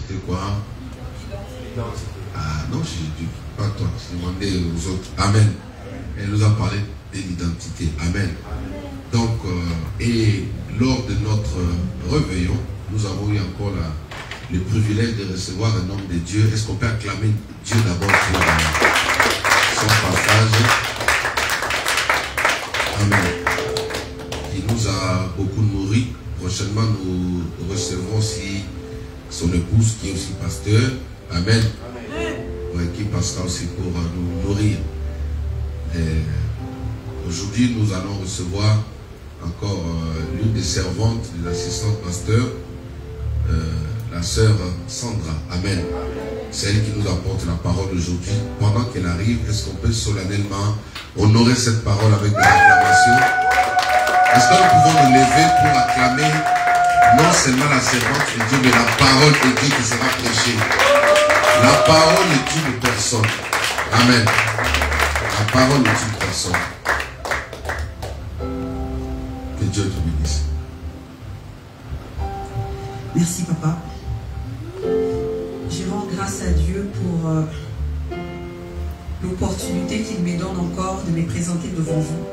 C'était quoi? Ah non, je dis pas toi, j'ai demandé aux autres. Amen. Elle nous a parlé de l'identité. Amen. Donc, et lors de notre réveillon, nous avons eu encore le privilège de recevoir un homme de Dieu. Est-ce qu'on peut acclamer Dieu d'abord pour son passage? Amen. Il nous a beaucoup nourri. Prochainement, nous recevrons aussi son épouse qui est aussi pasteur. Amen. Ouais, qui passera aussi pour nous nourrir. Aujourd'hui, nous allons recevoir encore l'une des servantes, des assistantes pasteurs, la sœur Sandra. Amen. C'est elle qui nous apporte la parole aujourd'hui. Pendant qu'elle arrive, est-ce qu'on peut solennellement honorer cette parole avec des acclamations? Est-ce que nous pouvons nous lever pour acclamer non seulement la servante de Dieu, mais la parole de Dieu qui sera prêchée? La parole est une personne. Amen. La parole est une personne. Que Dieu te bénisse. Merci papa. Je rends grâce à Dieu pour l'opportunité qu'il me donne encore de me présenter devant vous.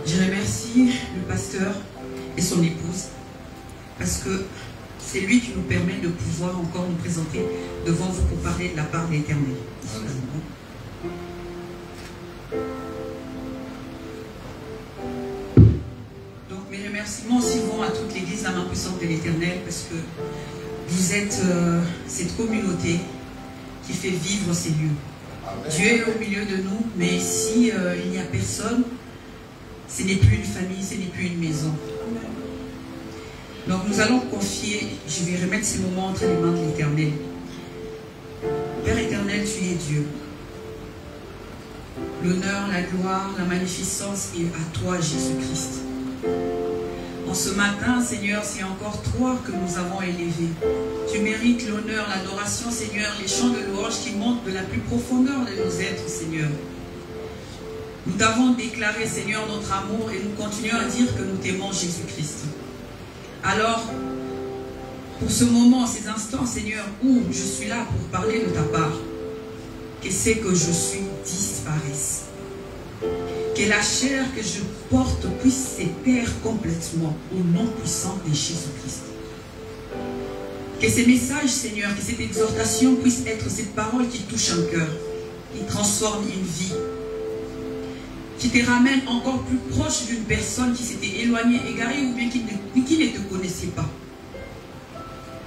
Je remercie le pasteur et son épouse parce que c'est lui qui nous permet de pouvoir encore nous présenter devant vous pour parler de la part de l'Éternel. Donc mes remerciements aussi vont à toute l'église la main puissante de l'Éternel parce que vous êtes cette communauté qui fait vivre ces lieux. Amen. Dieu est au milieu de nous, mais si il n'y a personne, ce n'est plus une famille, ce n'est plus une maison. Amen. Donc nous allons confier, je vais remettre ces moments entre les mains de l'Éternel. Père éternel, tu es Dieu. L'honneur, la gloire, la magnificence est à toi, Jésus-Christ. En ce matin, Seigneur, c'est encore toi que nous avons élevé. Tu mérites l'honneur, l'adoration, Seigneur, les chants de louange qui montent de la plus profondeur de nos êtres, Seigneur. Nous t'avons déclaré, Seigneur, notre amour et nous continuons à dire que nous t'aimons, Jésus-Christ. Alors, pour ce moment, ces instants, Seigneur, où je suis là pour parler de ta part, que c'est que je suis disparaisse. Que la chair que je porte puisse s'éteindre complètement au nom puissant de Jésus-Christ. Que ces messages, Seigneur, que cette exhortation puisse être cette parole qui touche un cœur, qui transforme une vie, qui te ramène encore plus proche d'une personne qui s'était éloignée, égarée ou bien qui ne te connaissait pas.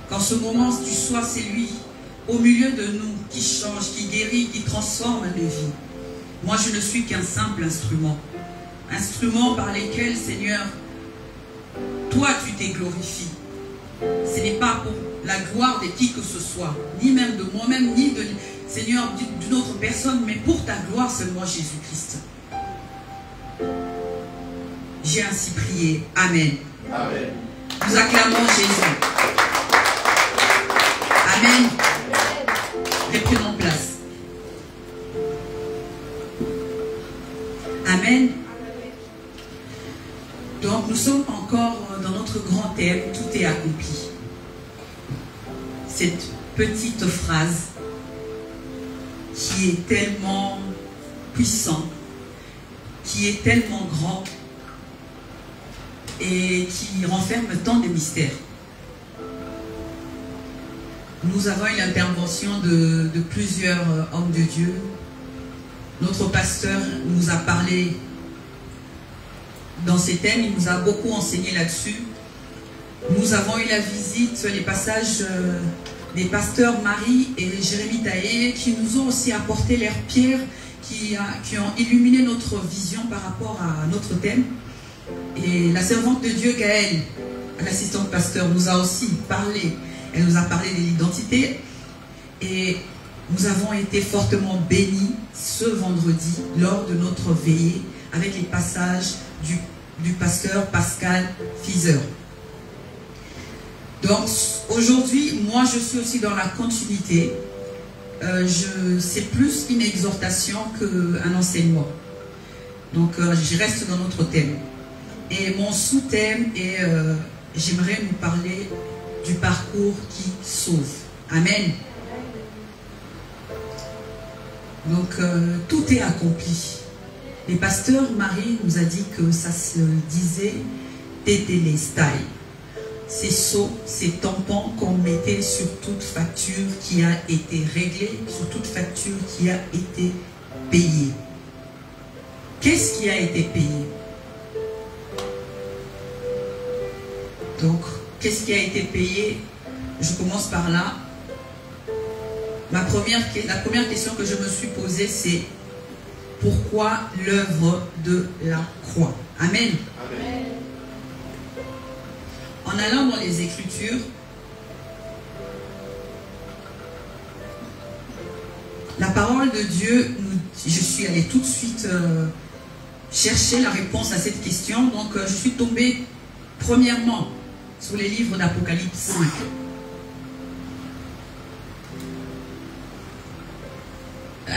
Qu'en ce moment, tu sois celui au milieu de nous qui change, qui guérit, qui transforme les vies. Moi, je ne suis qu'un simple instrument. Instrument par lesquels, Seigneur, toi, tu t'es glorifié. Ce n'est pas pour la gloire de qui que ce soit, ni même de moi-même, ni de, Seigneur, d'une autre personne, mais pour ta gloire seulement, Jésus-Christ. J'ai ainsi prié. Amen. Amen. Nous acclamons Jésus. Amen. Reprenons place. Amen. Donc nous sommes encore dans notre grand thème, tout est accompli. Cette petite phrase qui est tellement puissante, qui est tellement grande et qui renferme tant de mystères. Nous avons eu l'intervention de plusieurs hommes de Dieu. Notre pasteur nous a parlé dans ces thèmes, il nous a beaucoup enseigné là-dessus. Nous avons eu la visite, les passages des pasteurs Marie et Jérémie Taé qui nous ont aussi apporté leurs pierres, qui ont illuminé notre vision par rapport à notre thème. Et la servante de Dieu, Gaëlle, l'assistante pasteur, nous a aussi parlé. Elle nous a parlé de l'identité. Et nous avons été fortement bénis ce vendredi lors de notre veillée avec les passages du pasteur Pascal Fizer. Donc aujourd'hui, moi je suis aussi dans la continuité. C'est plus une exhortation qu'un enseignement. Donc je reste dans notre thème. Et mon sous-thème est j'aimerais nous parler du parcours qui sauve. Amen. Donc, tout est accompli. Le pasteur Marie nous a dit que ça se disait tétélestai. Ces seaux, ces tampons qu'on mettait sur toute facture qui a été réglée, sur toute facture qui a été payée. Qu'est-ce qui a été payé? Donc, qu'est-ce qui a été payé? Je commence par là. La première question que je me suis posée, c'est pourquoi l'œuvre de la croix? Amen. Amen. En allant dans les Écritures, la parole de Dieu, je suis allée tout de suite chercher la réponse à cette question. Donc, je suis tombée premièrement sur les livres d'Apocalypse 5.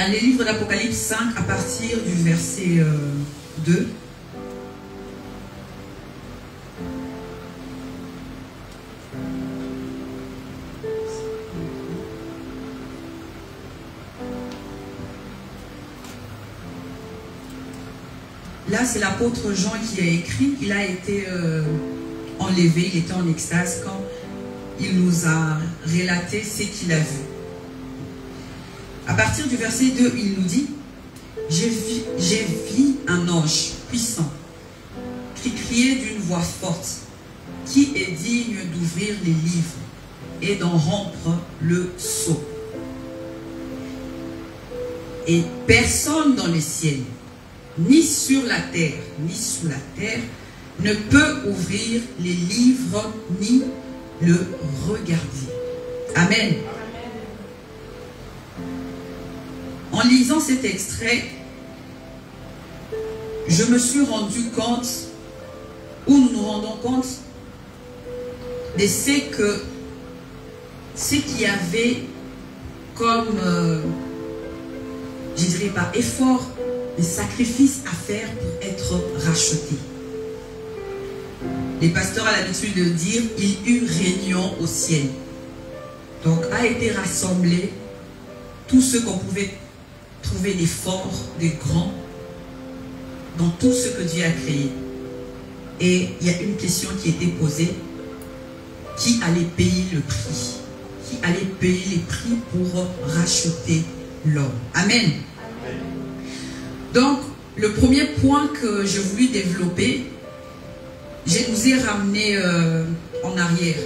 Les livres d'Apocalypse 5 à partir du verset 2. Là, c'est l'apôtre Jean qui a écrit. Il a été enlevé, il était en extase quand il nous a relaté ce qu'il a vu. À partir du verset 2, il nous dit: j'ai vu un ange puissant qui criait d'une voix forte: qui est digne d'ouvrir les livres et d'en rompre le sceau? Et personne dans les ciels, ni sur la terre, ni sous la terre, ne peut ouvrir les livres ni le regarder. Amen. En lisant cet extrait, je me suis rendu compte, ou nous nous rendons compte, de ce qu'il y avait comme, je dirais pas effort, mais sacrifice à faire pour être racheté. Les pasteurs ont l'habitude de dire, il y eut réunion au ciel. Donc a été rassemblé tout ce qu'on pouvait trouver des forts, des grands, dans tout ce que Dieu a créé. Et il y a une question qui était posée: qui allait payer le prix? Qui allait payer les prix pour racheter l'homme? Amen. Amen. Donc, le premier point que je voulais développer, je vous ai ramené en arrière.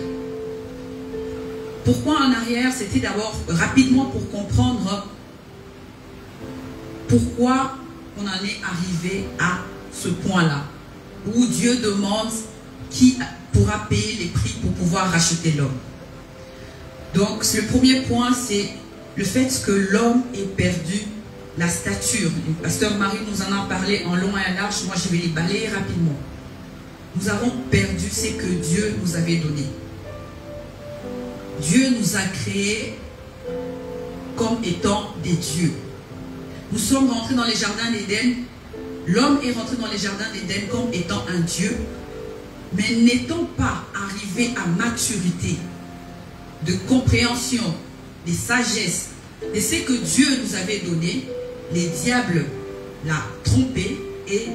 Pourquoi en arrière? C'était d'abord rapidement pour comprendre pourquoi on en est arrivé à ce point-là, où Dieu demande qui pourra payer les prix pour pouvoir racheter l'homme. Donc, le premier point, c'est le fait que l'homme ait perdu la stature. Le pasteur Marie nous en a parlé en long et en large. Moi, je vais les balayer rapidement. Nous avons perdu ce que Dieu nous avait donné. Dieu nous a créés comme étant des dieux. Nous sommes rentrés dans les jardins d'Éden. L'homme est rentré dans les jardins d'Éden comme étant un dieu. Mais n'étant pas arrivé à maturité de compréhension, de sagesse, de ce que Dieu nous avait donné, les diables l'ont trompé et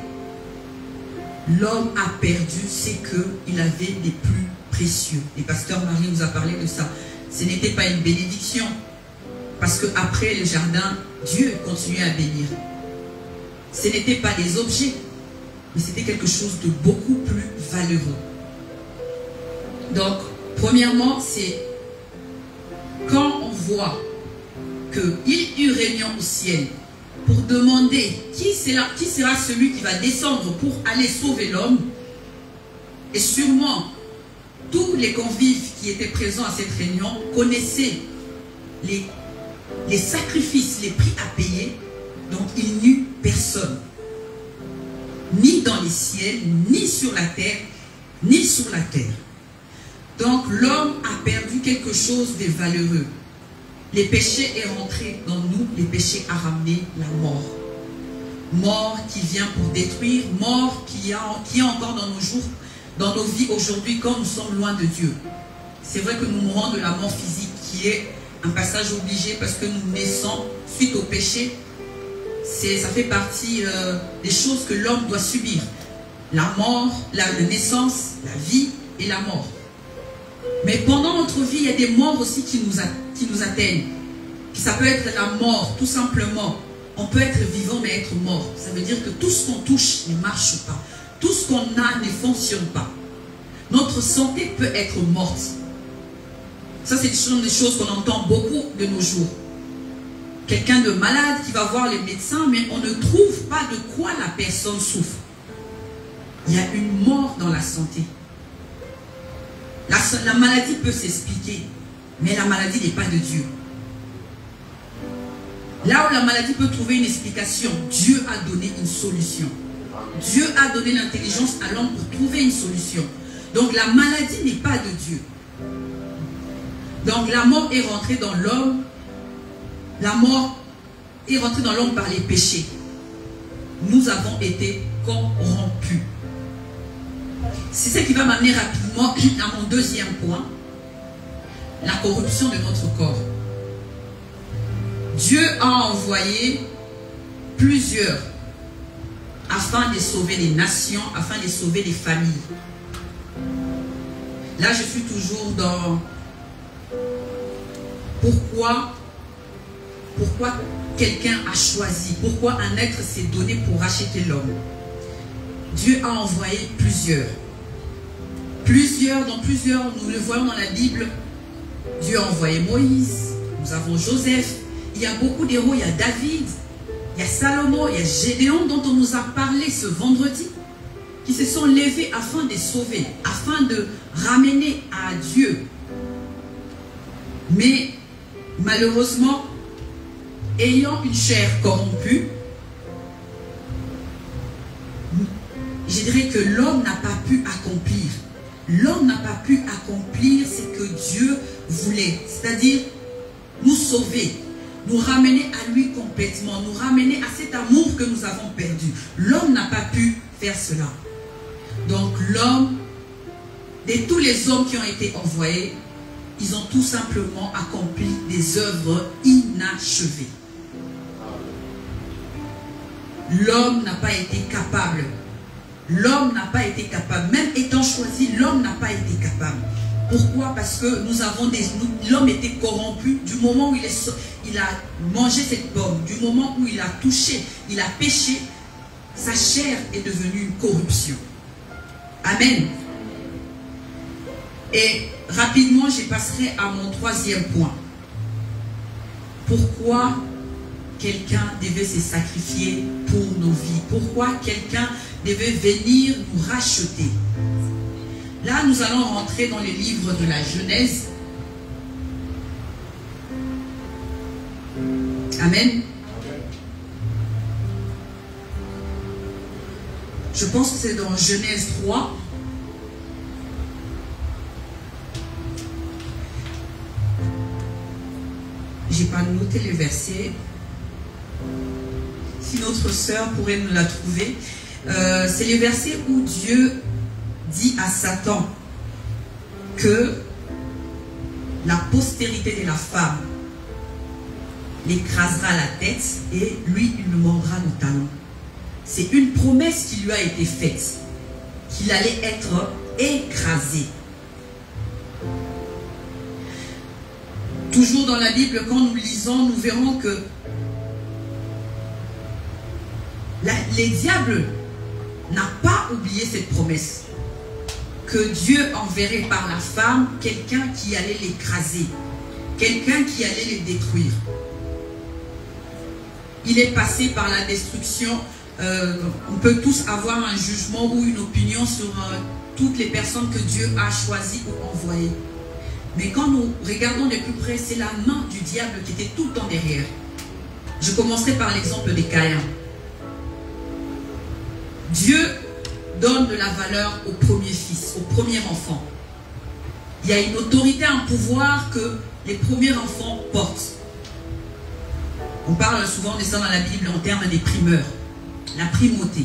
l'homme a perdu ce qu'il avait de plus précieux. Et pasteur Marie nous a parlé de ça. Ce n'était pas une bénédiction, parce qu'après le jardin, Dieu continuait à bénir. Ce n'était pas des objets, mais c'était quelque chose de beaucoup plus valeureux. Donc, premièrement, c'est quand on voit qu'il y eut réunion au ciel pour demander qui sera celui qui va descendre pour aller sauver l'homme, et sûrement tous les convives qui étaient présents à cette réunion connaissaient les sacrifices, les prix à payer. Donc il n'y eut personne, ni dans les ciels, ni sur la terre, ni sur la terre. Donc l'homme a perdu quelque chose de valeureux. Les péchés est rentré dans nous, les péchés a ramené la mort. Mort qui vient pour détruire, mort qui est encore dans nos jours dans nos vies aujourd'hui quand nous sommes loin de Dieu. C'est vrai que nous mourons de la mort physique qui est un passage obligé parce que nous naissons suite au péché. Ça fait partie des choses que l'homme doit subir. La mort, la naissance, la vie et la mort. Mais pendant notre vie, il y a des morts aussi qui nous atteignent. Ça peut être la mort, tout simplement. On peut être vivant mais être mort. Ça veut dire que tout ce qu'on touche ne marche pas. Tout ce qu'on a ne fonctionne pas. Notre santé peut être morte. Ça, c'est des choses qu'on entend beaucoup de nos jours. Quelqu'un de malade qui va voir les médecins, mais on ne trouve pas de quoi la personne souffre. Il y a une mort dans la santé. La maladie peut s'expliquer, mais la maladie n'est pas de Dieu. Là où la maladie peut trouver une explication, Dieu a donné une solution. Dieu a donné l'intelligence à l'homme pour trouver une solution. Donc la maladie n'est pas de Dieu. Donc la mort est rentrée dans l'homme. La mort est rentrée dans l'homme par les péchés. Nous avons été corrompus. C'est ce qui va m'amener rapidement à mon deuxième point. La corruption de notre corps. Dieu a envoyé plusieurs afin de sauver les nations, afin de sauver les familles. Là, je suis toujours dans pourquoi quelqu'un a choisi, pourquoi un être s'est donné pour racheter l'homme. Dieu a envoyé plusieurs. Nous le voyons dans la Bible. Dieu a envoyé Moïse, nous avons Joseph, il y a beaucoup d'héros, il y a David, il y a Salomon, il y a Gédéon dont on nous a parlé ce vendredi, qui se sont levés afin de sauver, afin de ramener à Dieu. Mais malheureusement, ayant une chair corrompue, je dirais que l'homme n'a pas pu accomplir. L'homme n'a pas pu accomplir ce que Dieu voulait, c'est-à-dire nous sauver, nous ramener à lui complètement, nous ramener à cet amour que nous avons perdu. L'homme n'a pas pu faire cela. Donc l'homme, de tous les hommes qui ont été envoyés, ils ont tout simplement accompli des œuvres inachevées. L'homme n'a pas été capable. L'homme n'a pas été capable. Même étant choisi, l'homme n'a pas été capable. Pourquoi? Parce que l'homme était corrompu du moment où il a mangé cette pomme, du moment où il a touché, il a péché, sa chair est devenue une corruption. Amen. Et rapidement, je passerai à mon troisième point. Pourquoi quelqu'un devait se sacrifier pour nos vies? Pourquoi quelqu'un devait venir nous racheter? Là, nous allons rentrer dans les livres de la Genèse. Amen. Je pense que c'est dans Genèse 3. Je n'ai pas noté les versets. Si notre sœur pourrait nous la trouver. C'est les versets où Dieu dit à Satan que la postérité de la femme l'écrasera la tête et lui, il lui mordra le talon. C'est une promesse qui lui a été faite, qu'il allait être écrasé. Toujours dans la Bible, quand nous lisons, nous verrons que les diables n'ont pas oublié cette promesse. Que Dieu enverrait par la femme quelqu'un qui allait l'écraser, quelqu'un qui allait les détruire. Il est passé par la destruction. On peut tous avoir un jugement ou une opinion sur toutes les personnes que Dieu a choisies ou envoyées. Mais quand nous regardons de plus près, c'est la main du diable qui était tout le temps derrière. Je commencerai par l'exemple des Caïns. Dieu donne de la valeur au premier fils, au premier enfant. Il y a une autorité, un pouvoir que les premiers enfants portent. On parle souvent de ça dans la Bible en termes des primeurs, la primauté.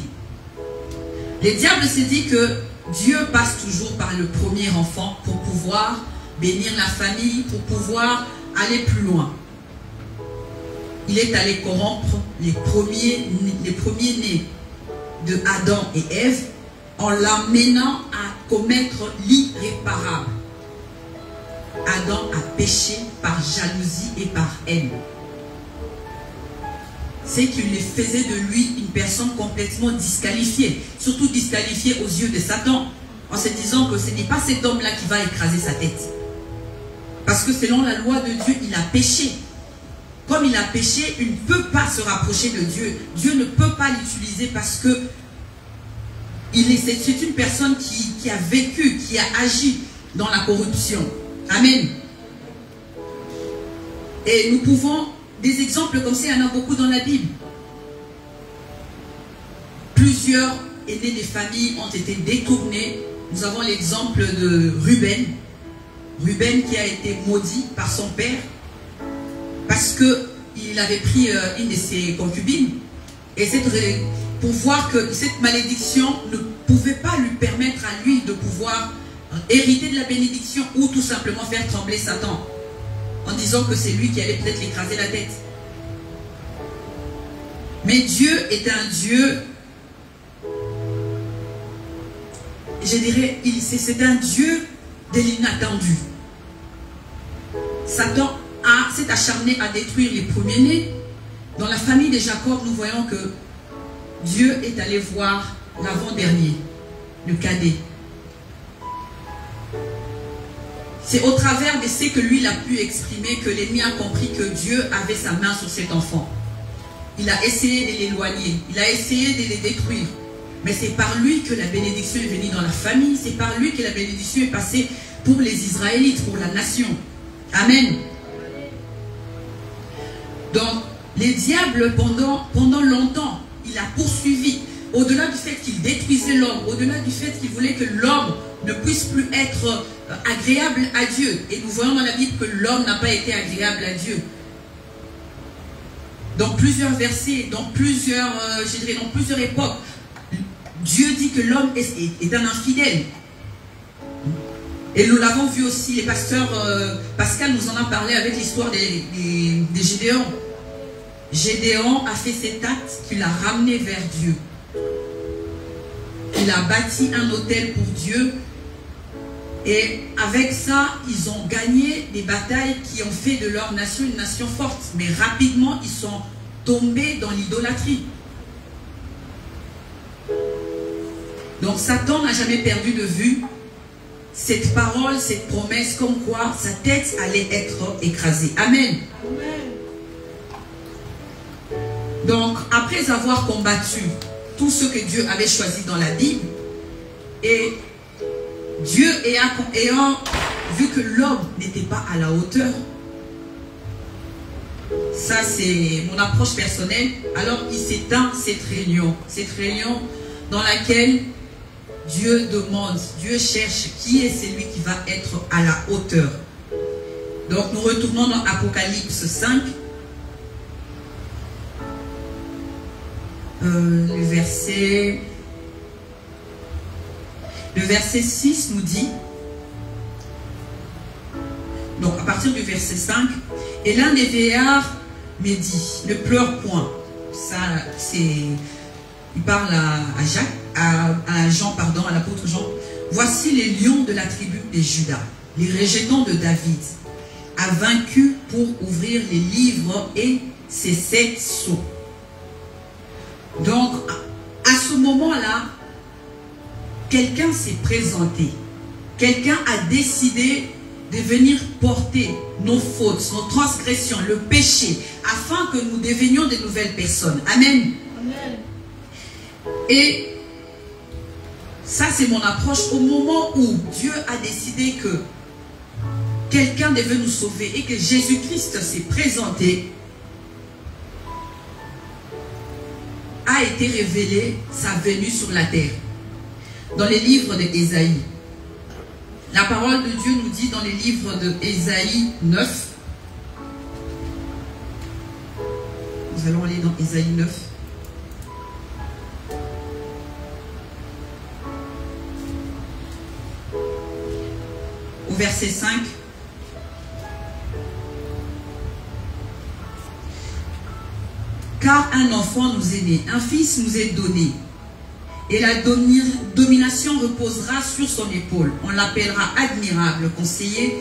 Le diable s'est dit que Dieu passe toujours par le premier enfant pour pouvoir bénir la famille, pour pouvoir aller plus loin. Il est allé corrompre les premiers-nés de Adam et Ève en l'amenant à commettre l'irréparable. Adam a péché par jalousie et par haine. C'est qu'il faisait de lui une personne complètement disqualifiée, surtout disqualifiée aux yeux de Satan, en se disant que ce n'est pas cet homme-là qui va écraser sa tête. Parce que selon la loi de Dieu, il a péché. Comme il a péché, il ne peut pas se rapprocher de Dieu. Dieu ne peut pas l'utiliser parce que c'est une personne qui a vécu, qui a agi dans la corruption. Amen. Et nous pouvons, des exemples comme ça, il y en a beaucoup dans la Bible. Plusieurs aînés des familles ont été détournés. Nous avons l'exemple de Ruben. Ruben qui a été maudit par son père parce qu'il avait pris une de ses concubines. Et pour voir que cette malédiction ne pouvait pas lui permettre à lui de pouvoir hériter de la bénédiction ou tout simplement faire trembler Satan en disant que c'est lui qui allait peut-être l'écraser la tête. Mais Dieu est un Dieu, je dirais, c'est un Dieu de l'inattendu. Satan s'est acharné à détruire les premiers-nés. Dans la famille de Jacob, nous voyons que Dieu est allé voir l'avant-dernier, le cadet. C'est au travers de ce que lui il a pu exprimer que l'ennemi a compris que Dieu avait sa main sur cet enfant. Il a essayé de l'éloigner, il a essayé de les détruire. Mais c'est par lui que la bénédiction est venue dans la famille, c'est par lui que la bénédiction est passée pour les Israélites, pour la nation. Amen. Donc, les diables, pendant longtemps, il a poursuivi. Au-delà du fait qu'il détruisait l'homme, au-delà du fait qu'il voulait que l'homme ne puisse plus être agréable à Dieu. Et nous voyons dans la Bible que l'homme n'a pas été agréable à Dieu. Dans plusieurs versets, dans plusieurs époques, Dieu dit que l'homme est un infidèle. Et nous l'avons vu aussi, les pasteurs, Pascal nous en a parlé avec l'histoire des Gédéons. Gédéon a fait cet acte qui l'a ramené vers Dieu. Il a bâti un autel pour Dieu. Et avec ça, ils ont gagné des batailles qui ont fait de leur nation une nation forte. Mais rapidement, ils sont tombés dans l'idolâtrie. Donc Satan n'a jamais perdu de vue cette parole, cette promesse, comme quoi sa tête allait être écrasée. Amen. Amen. Donc, après avoir combattu tout ce que Dieu avait choisi dans la Bible, et Dieu ayant vu que l'homme n'était pas à la hauteur, ça c'est mon approche personnelle, alors il s'éteint cette réunion dans laquelle Dieu demande, Dieu cherche qui est celui qui va être à la hauteur. Donc nous retournons dans Apocalypse 5. Le verset 6 nous dit, donc à partir du verset 5, et l'un des vieillards me dit, ne pleure point. Ça, c'est, il parle à Jean, pardon, à l'apôtre Jean. Voici les lions de la tribu de Juda, les rejetants de David, a vaincu pour ouvrir les livres et ses 7 sceaux. Donc, à ce moment-là, quelqu'un s'est présenté. Quelqu'un a décidé de venir porter nos fautes, nos transgressions, le péché, afin que nous devenions de nouvelles personnes. Amen. Amen. Et ça, c'est mon approche. Au moment où Dieu a décidé que quelqu'un devait nous sauver et que Jésus-Christ s'est présenté, a été révélé sa venue sur la terre. Dans les livres d'Ésaïe. La parole de Dieu nous dit dans les livres d'Ésaïe 9. Nous allons aller dans Ésaïe 9. verset 5. Car un enfant nous est né, un fils nous est donné, et la domination reposera sur son épaule. On l'appellera admirable, conseiller,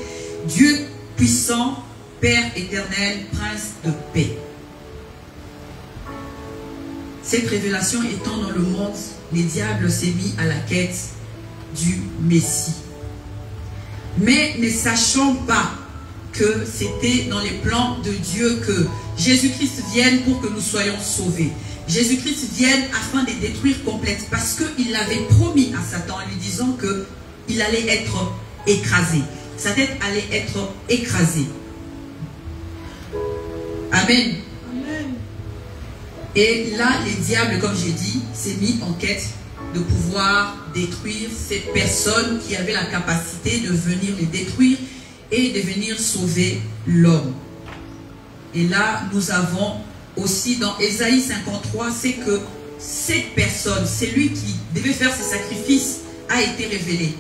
Dieu puissant, Père éternel, prince de paix. Cette révélation étant dans le monde, les diables s'est mis à la quête du Messie. Mais ne sachant pas que c'était dans les plans de Dieu que Jésus-Christ vienne pour que nous soyons sauvés. Jésus-Christ vienne afin de détruire complète, parce qu'il l'avait promis à Satan en lui disant qu'il allait être écrasé. Sa tête allait être écrasée. Amen. Amen. Et là, les diables, comme j'ai dit, s'est mis en quête de pouvoir détruire ces personnes qui avaient la capacité de venir les détruire et de venir sauver l'homme. Et là, nous avons aussi dans Ésaïe 53, c'est que cette personne, celui qui devait faire ce sacrifice, a été révélé.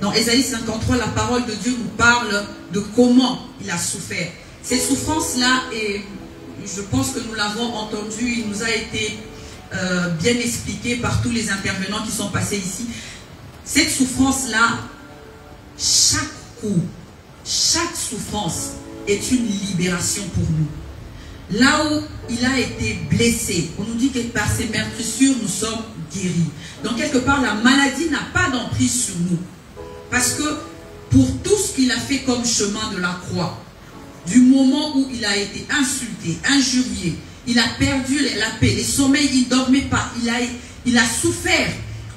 Dans Ésaïe 53, la parole de Dieu nous parle de comment il a souffert. Cette souffrance-là, et je pense que nous l'avons entendu, il nous a été bien expliqué par tous les intervenants qui sont passés ici. Cette souffrance-là, chaque coup, chaque souffrance est une libération pour nous. Là où il a été blessé, on nous dit que par ses meurtrissures, nous sommes guéris. Donc quelque part, la maladie n'a pas d'emprise sur nous. Parce que pour tout ce qu'il a fait comme chemin de la croix, du moment où il a été insulté, injurié, il a perdu la paix, les sommeils, il ne dormait pas, il a souffert.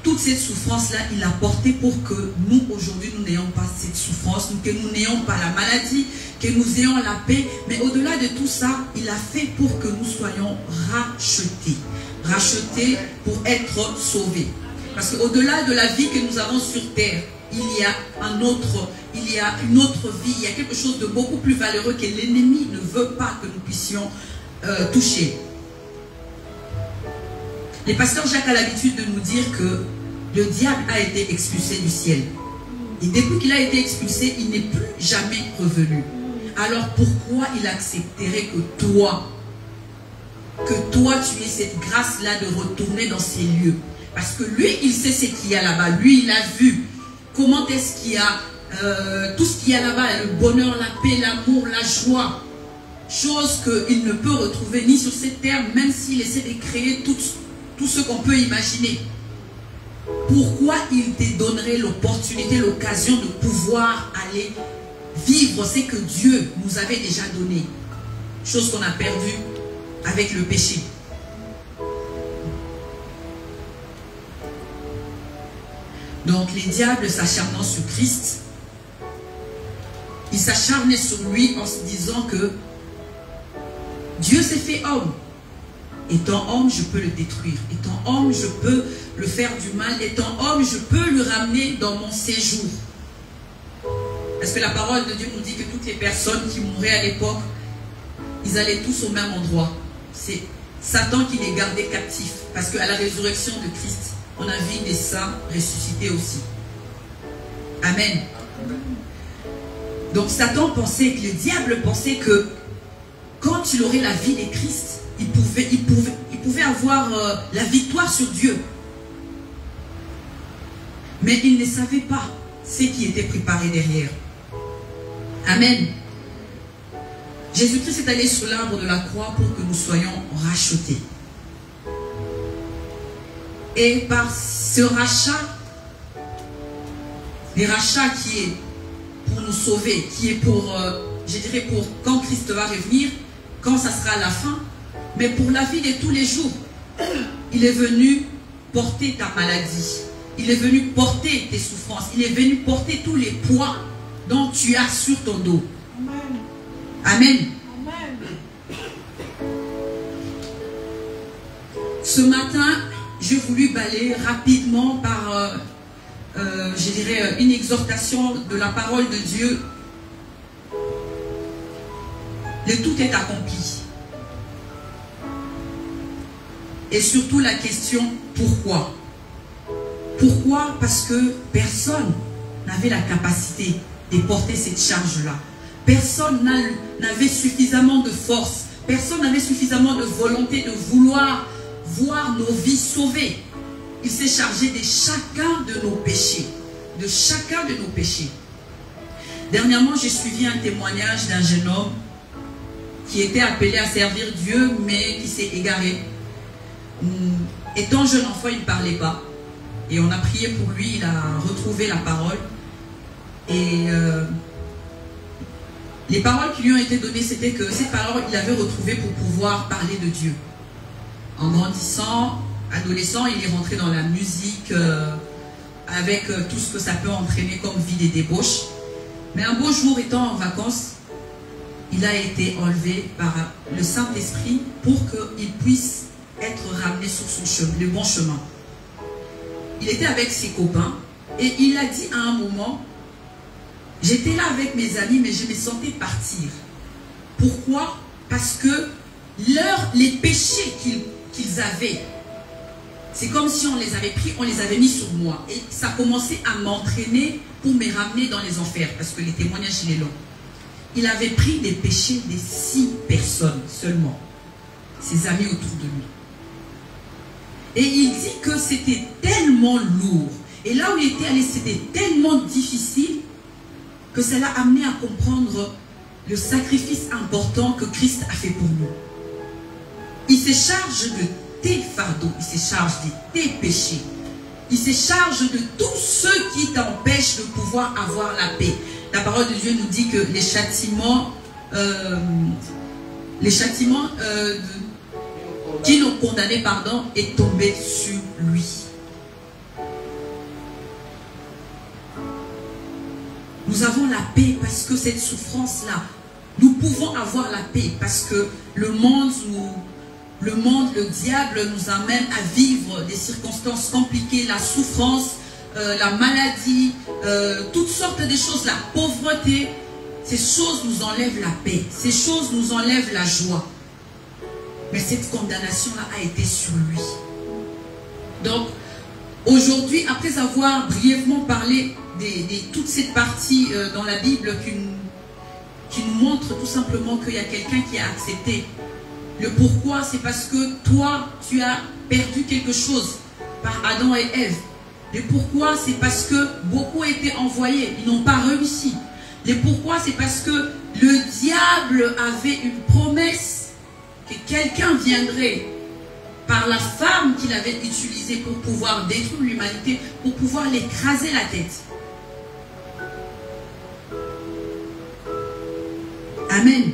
Toute cette souffrance-là, il a porté pour que nous, aujourd'hui, nous n'ayons pas cette souffrance, que nous n'ayons pas la maladie, que nous ayons la paix. Mais au-delà de tout ça, il a fait pour que nous soyons rachetés. Rachetés pour être sauvés. Parce qu'au-delà de la vie que nous avons sur terre, il y a une autre vie, il y a quelque chose de beaucoup plus valeureux que l'ennemi ne veut pas que nous puissions toucher. Le pasteur Jacques a l'habitude de nous dire que le diable a été expulsé du ciel. Et depuis qu'il a été expulsé, il n'est plus jamais revenu. Alors pourquoi il accepterait que toi tu aies cette grâce-là de retourner dans ces lieux? Parce que lui, il sait ce qu'il y a là-bas. Lui, il a vu comment est-ce qu'il y a tout ce qu'il y a là-bas, le bonheur, la paix, l'amour, la joie. Chose qu'il ne peut retrouver ni sur cette terre, même s'il essaie de créer tout ce qu'on peut imaginer. Pourquoi il te donnerait l'opportunité, l'occasion de pouvoir aller vivre ce que Dieu nous avait déjà donné? Chose qu'on a perdue avec le péché. Donc les diables s'acharnant sur Christ, ils s'acharnaient sur lui en se disant que Dieu s'est fait homme. Étant homme, je peux le détruire. Étant homme, je peux le faire du mal. Étant homme, je peux le ramener dans mon séjour. Parce que la parole de Dieu nous dit que toutes les personnes qui mouraient à l'époque, ils allaient tous au même endroit. C'est Satan qui les gardait captifs. Parce qu'à la résurrection de Christ, on a vu des saints ressuscités aussi. Amen. Donc Satan pensait, que le diable pensait que quand il aurait la vie de Christ, il pouvait avoir la victoire sur Dieu. Mais il ne savait pas ce qui était préparé derrière. Amen. Jésus-Christ est allé sur l'arbre de la croix pour que nous soyons rachetés. Et par ce rachat, le rachat qui est pour nous sauver, qui est pour, je dirais, pour quand Christ va revenir, quand ça sera la fin, mais pour la vie de tous les jours. Il est venu porter ta maladie. Il est venu porter tes souffrances. Il est venu porter tous les poids dont tu as sur ton dos. Amen. Amen. Ce matin, j'ai voulu balayer rapidement par, je dirais, une exhortation de la parole de Dieu. Le tout est accompli. Et surtout la question, pourquoi? Pourquoi? Parce que personne n'avait la capacité de porter cette charge-là. Personne n'avait suffisamment de force. Personne n'avait suffisamment de volonté de vouloir voir nos vies sauvées. Il s'est chargé de chacun de nos péchés. De chacun de nos péchés. Dernièrement, j'ai suivi un témoignage d'un jeune homme qui était appelé à servir Dieu, mais qui s'est égaré. Étant jeune enfant, il ne parlait pas. Et on a prié pour lui, il a retrouvé la parole. Et les paroles qui lui ont été données, c'était que ces paroles, il avait retrouvées pour pouvoir parler de Dieu. En grandissant, adolescent, il est rentré dans la musique avec tout ce que ça peut entraîner comme vie des débauches. Mais un beau jour, étant en vacances, il a été enlevé par le Saint-Esprit pour qu'il puisse être ramené sur son chemin, le bon chemin. Il était avec ses copains et il a dit à un moment, j'étais là avec mes amis, mais je me sentais partir. Pourquoi? Parce que les péchés qu'ils avaient, c'est comme si on les avait pris, on les avait mis sur moi. Et ça commençait à m'entraîner pour me ramener dans les enfers, parce que les témoignages, il est long. Il avait pris des péchés de 6 personnes seulement, ses amis autour de lui. Et il dit que c'était tellement lourd. Et là où il était allé, c'était tellement difficile que ça l'a amené à comprendre le sacrifice important que Christ a fait pour nous. Il se charge de tes fardeaux, il se charge de tes péchés. Il se charge de tous ceux qui t'empêchent de pouvoir avoir la paix. La parole de Dieu nous dit que les châtiments qui nous condamnaient, pardon, est tombé sur lui. Nous avons la paix parce que cette souffrance-là, nous pouvons avoir la paix parce que le monde, le diable nous amène à vivre des circonstances compliquées, la souffrance, la maladie, toutes sortes de choses, la pauvreté. Ces choses nous enlèvent la paix, ces choses nous enlèvent la joie. Mais cette condamnation-là a été sur lui. Donc, aujourd'hui, après avoir brièvement parlé de toute cette partie dans la Bible qui nous montre tout simplement qu'il y a quelqu'un qui a accepté. Le pourquoi, c'est parce que toi, tu as perdu quelque chose par Adam et Ève. Le pourquoi, c'est parce que beaucoup ont été envoyés, ils n'ont pas réussi. Le pourquoi, c'est parce que le diable avait une promesse que quelqu'un viendrait par la femme qu'il avait utilisée pour pouvoir détruire l'humanité, pour pouvoir l'écraser la tête. Amen.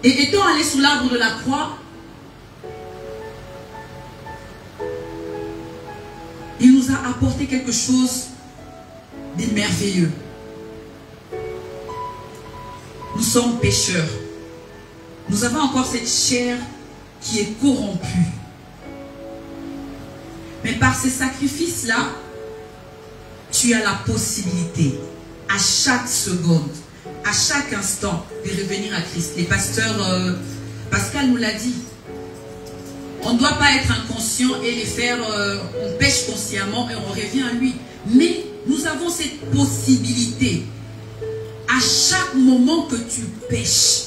Et étant allé sous l'arbre de la croix, il nous a apporté quelque chose de merveilleux. Nous sommes pécheurs. Nous avons encore cette chair qui est corrompue. Mais par ces sacrifices-là, tu as la possibilité, à chaque seconde, à chaque instant, de revenir à Christ. Les pasteurs, Pascal nous l'a dit. On ne doit pas être inconscient et les faire, on pêche consciemment et on revient à lui. Mais nous avons cette possibilité. À chaque moment que tu pêches,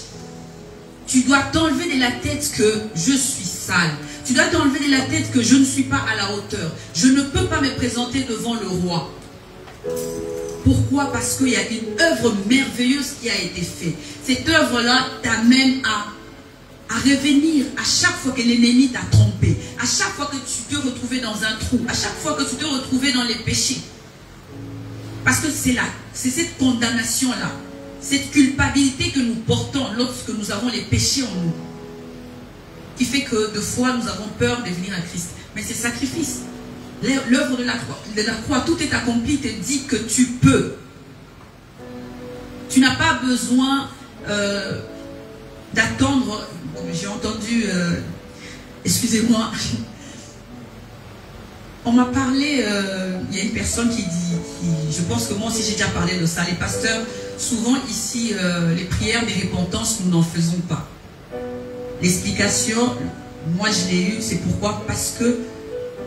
tu dois t'enlever de la tête que je suis sale. Tu dois t'enlever de la tête que je ne suis pas à la hauteur. Je ne peux pas me présenter devant le roi. Pourquoi? Parce qu'il y a une œuvre merveilleuse qui a été faite. Cette œuvre-là t'amène à revenir à chaque fois que l'ennemi t'a trompé. À chaque fois que tu te retrouvais dans un trou. À chaque fois que tu te retrouvais dans les péchés. Parce que c'est cette condamnation-là. Cette culpabilité que nous portons lorsque nous avons les péchés en nous, qui fait que de fois nous avons peur de venir à Christ. Mais c'est sacrifice. L'œuvre de la croix, tout est accompli, te dit que tu peux. Tu n'as pas besoin d'attendre. J'ai entendu, excusez-moi, on m'a parlé, il y a une personne qui dit, je pense que moi aussi j'ai déjà parlé de ça, les pasteurs, souvent ici, les prières de repentance, nous n'en faisons pas. L'explication, moi je l'ai eue, c'est pourquoi? Parce que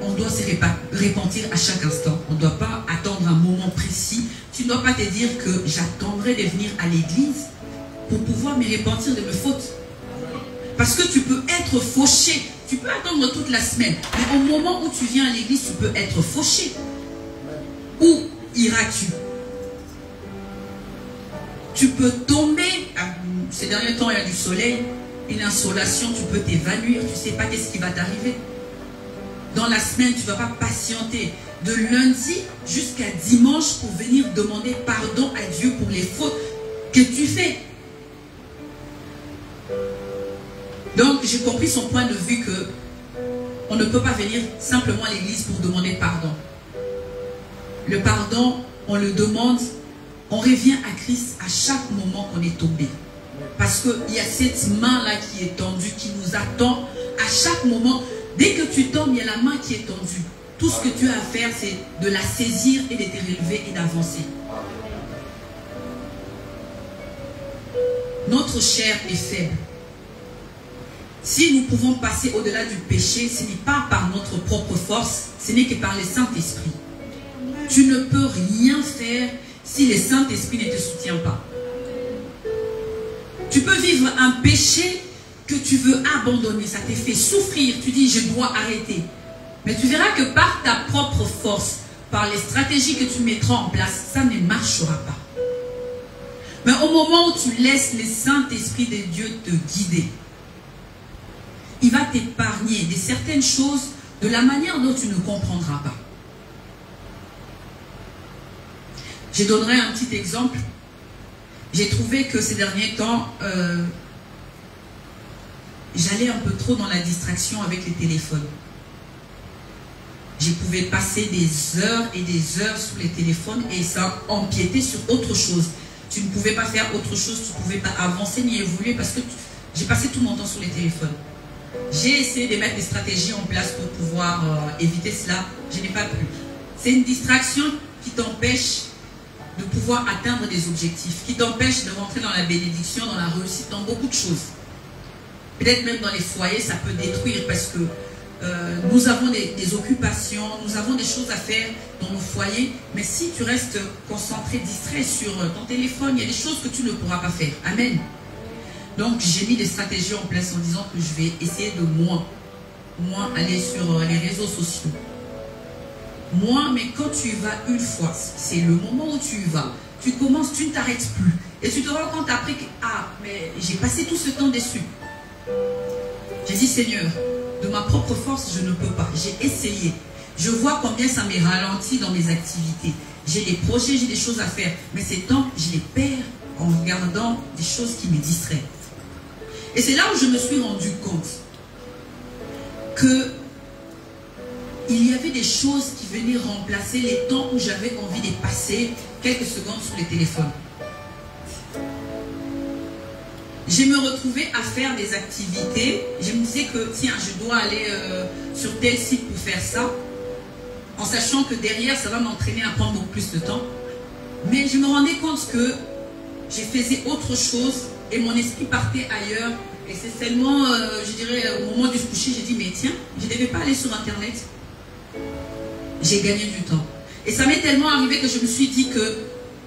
on doit se repentir à chaque instant. On ne doit pas attendre un moment précis. Tu ne dois pas te dire que j'attendrai de venir à l'église pour pouvoir me repentir de mes fautes. Parce que tu peux être fauché. Tu peux attendre toute la semaine. Mais au moment où tu viens à l'église, tu peux être fauché. Où iras-tu? Tu peux tomber. Ces derniers temps, il y a du soleil. Une insolation, tu peux t'évanouir. Tu ne sais pas qu'est-ce qui va t'arriver. Dans la semaine, tu ne vas pas patienter de lundi jusqu'à dimanche pour venir demander pardon à Dieu pour les fautes que tu fais. Donc, j'ai compris son point de vue que on ne peut pas venir simplement à l'église pour demander pardon. Le pardon, on le demande, on revient à Christ à chaque moment qu'on est tombé. Parce qu'il y a cette main-là qui est tendue, qui nous attend à chaque moment. Dès que tu tombes, il y a la main qui est tendue. Tout ce que tu as à faire, c'est de la saisir et de te relever et d'avancer. Notre chair est faible. Si nous pouvons passer au-delà du péché, ce n'est pas par notre propre force, ce n'est que par le Saint-Esprit. Tu ne peux rien faire si le Saint-Esprit ne te soutient pas. Tu peux vivre un péché que tu veux abandonner, ça te fait souffrir, tu dis je dois arrêter. Mais tu verras que par ta propre force, par les stratégies que tu mettras en place, ça ne marchera pas. Mais au moment où tu laisses le Saint-Esprit de Dieu te guider, il va t'épargner de certaines choses de la manière dont tu ne comprendras pas. Je donnerai un petit exemple. J'ai trouvé que ces derniers temps, j'allais un peu trop dans la distraction avec les téléphones. Je pouvais passer des heures et des heures sur les téléphones et ça empiétait sur autre chose. Tu ne pouvais pas faire autre chose, tu ne pouvais pas avancer ni évoluer parce que j'ai passé tout mon temps sur les téléphones. J'ai essayé de mettre des stratégies en place pour pouvoir éviter cela. Je n'ai pas pu. C'est une distraction qui t'empêche de pouvoir atteindre des objectifs, qui t'empêche de rentrer dans la bénédiction, dans la réussite, dans beaucoup de choses. Peut-être même dans les foyers, ça peut détruire parce que nous avons des occupations, nous avons des choses à faire dans nos foyers, mais si tu restes concentré, distrait sur ton téléphone, il y a des choses que tu ne pourras pas faire. Amen. Donc j'ai mis des stratégies en place en disant que je vais essayer de moins aller sur les réseaux sociaux. Mais quand tu y vas une fois, c'est le moment où tu y vas, tu commences, tu ne t'arrêtes plus. Et tu te rends compte après que, mais j'ai passé tout ce temps dessus. J'ai dit, Seigneur, de ma propre force, je ne peux pas. J'ai essayé. Je vois combien ça me ralentit dans mes activités. J'ai des projets, j'ai des choses à faire. Mais ces temps, je les perds en regardant des choses qui me distraient. Et c'est là où je me suis rendu compte que il y avait des choses qui venaient remplacer les temps où j'avais envie de passer quelques secondes sur les téléphones. Je me retrouvais à faire des activités. Je me disais que, tiens, je dois aller sur tel site pour faire ça, en sachant que derrière, ça va m'entraîner à prendre beaucoup plus de temps. Mais je me rendais compte que je faisais autre chose et mon esprit partait ailleurs. Et c'est seulement, je dirais, au moment du coucher, j'ai dit, mais tiens, je ne devais pas aller sur Internet. J'ai gagné du temps. Et ça m'est tellement arrivé que je me suis dit que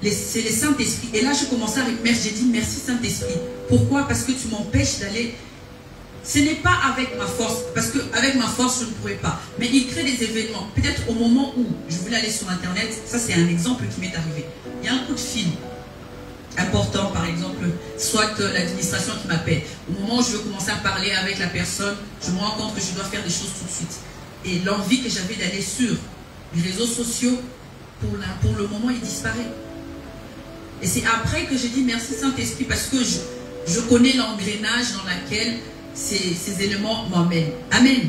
c'est le Saint-Esprit. Et là, je commençais à remercier. J'ai dit, merci Saint-Esprit. Pourquoi? Parce que tu m'empêches d'aller. Ce n'est pas avec ma force. Parce qu'avec ma force, je ne pourrais pas. Mais il crée des événements. Peut-être au moment où je voulais aller sur Internet, ça c'est un exemple qui m'est arrivé. Il y a un coup de fil important, par exemple, soit l'administration qui m'appelle. Au moment où je veux commencer à parler avec la personne, je me rends compte que je dois faire des choses tout de suite. Et l'envie que j'avais d'aller sur les réseaux sociaux, pour le moment, il disparaît. Et c'est après que j'ai dit merci Saint-Esprit, parce que je connais l'engrenage dans lequel ces éléments m'emmènent. Amen.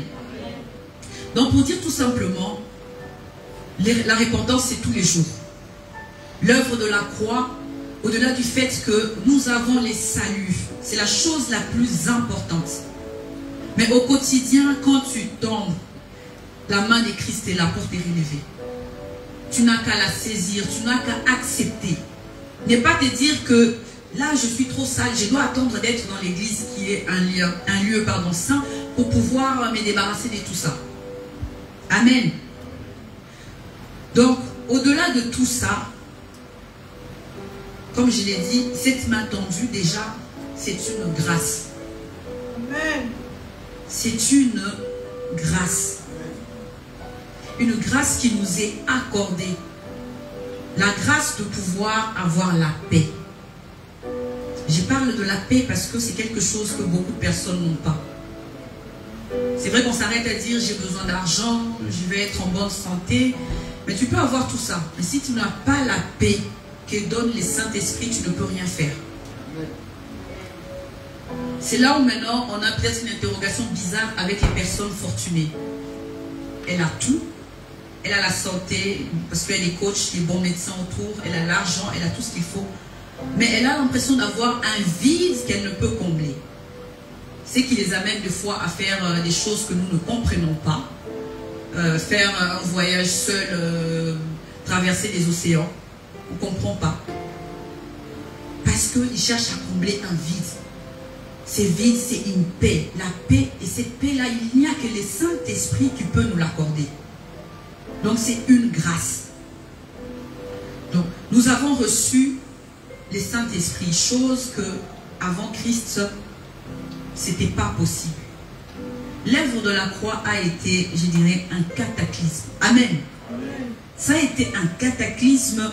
Donc pour dire tout simplement, la repentance c'est tous les jours. L'œuvre de la croix, au-delà du fait que nous avons les saluts, c'est la chose la plus importante. Mais au quotidien, quand tu tombes, la main de Christ est là pour te relever. Tu n'as qu'à la saisir, tu n'as qu'à accepter. Ne pas te dire que là je suis trop sale, je dois attendre d'être dans l'église qui est un lieu saint pour pouvoir me débarrasser de tout ça. Amen. Donc, au-delà de tout ça, comme je l'ai dit, cette main tendue, déjà, c'est une grâce. Amen. C'est une grâce. Une grâce qui nous est accordée. La grâce de pouvoir avoir la paix. Je parle de la paix parce que c'est quelque chose que beaucoup de personnes n'ont pas. C'est vrai qu'on s'arrête à dire j'ai besoin d'argent, je vais être en bonne santé. Mais tu peux avoir tout ça. Mais si tu n'as pas la paix que donne les Saint-Esprit, tu ne peux rien faire. C'est là où maintenant on a peut-être une interrogation bizarre avec les personnes fortunées. Elle a tout. Elle a la santé, parce qu'elle est coach, les bons médecins autour, elle a l'argent, elle a tout ce qu'il faut. Mais elle a l'impression d'avoir un vide qu'elle ne peut combler. C'est qui les amène des fois à faire des choses que nous ne comprenons pas. Faire un voyage seul, traverser les océans. On ne comprend pas. Parce qu'ils cherchent à combler un vide. Ce vide, c'est une paix. La paix, et cette paix-là, il n'y a que le Saint-Esprit qui peut nous l'accorder. Donc c'est une grâce. Donc nous avons reçu le Saint-Esprit, chose que avant Christ, c'était pas possible. L'œuvre de la croix a été, je dirais, un cataclysme. Amen. Ça a été un cataclysme.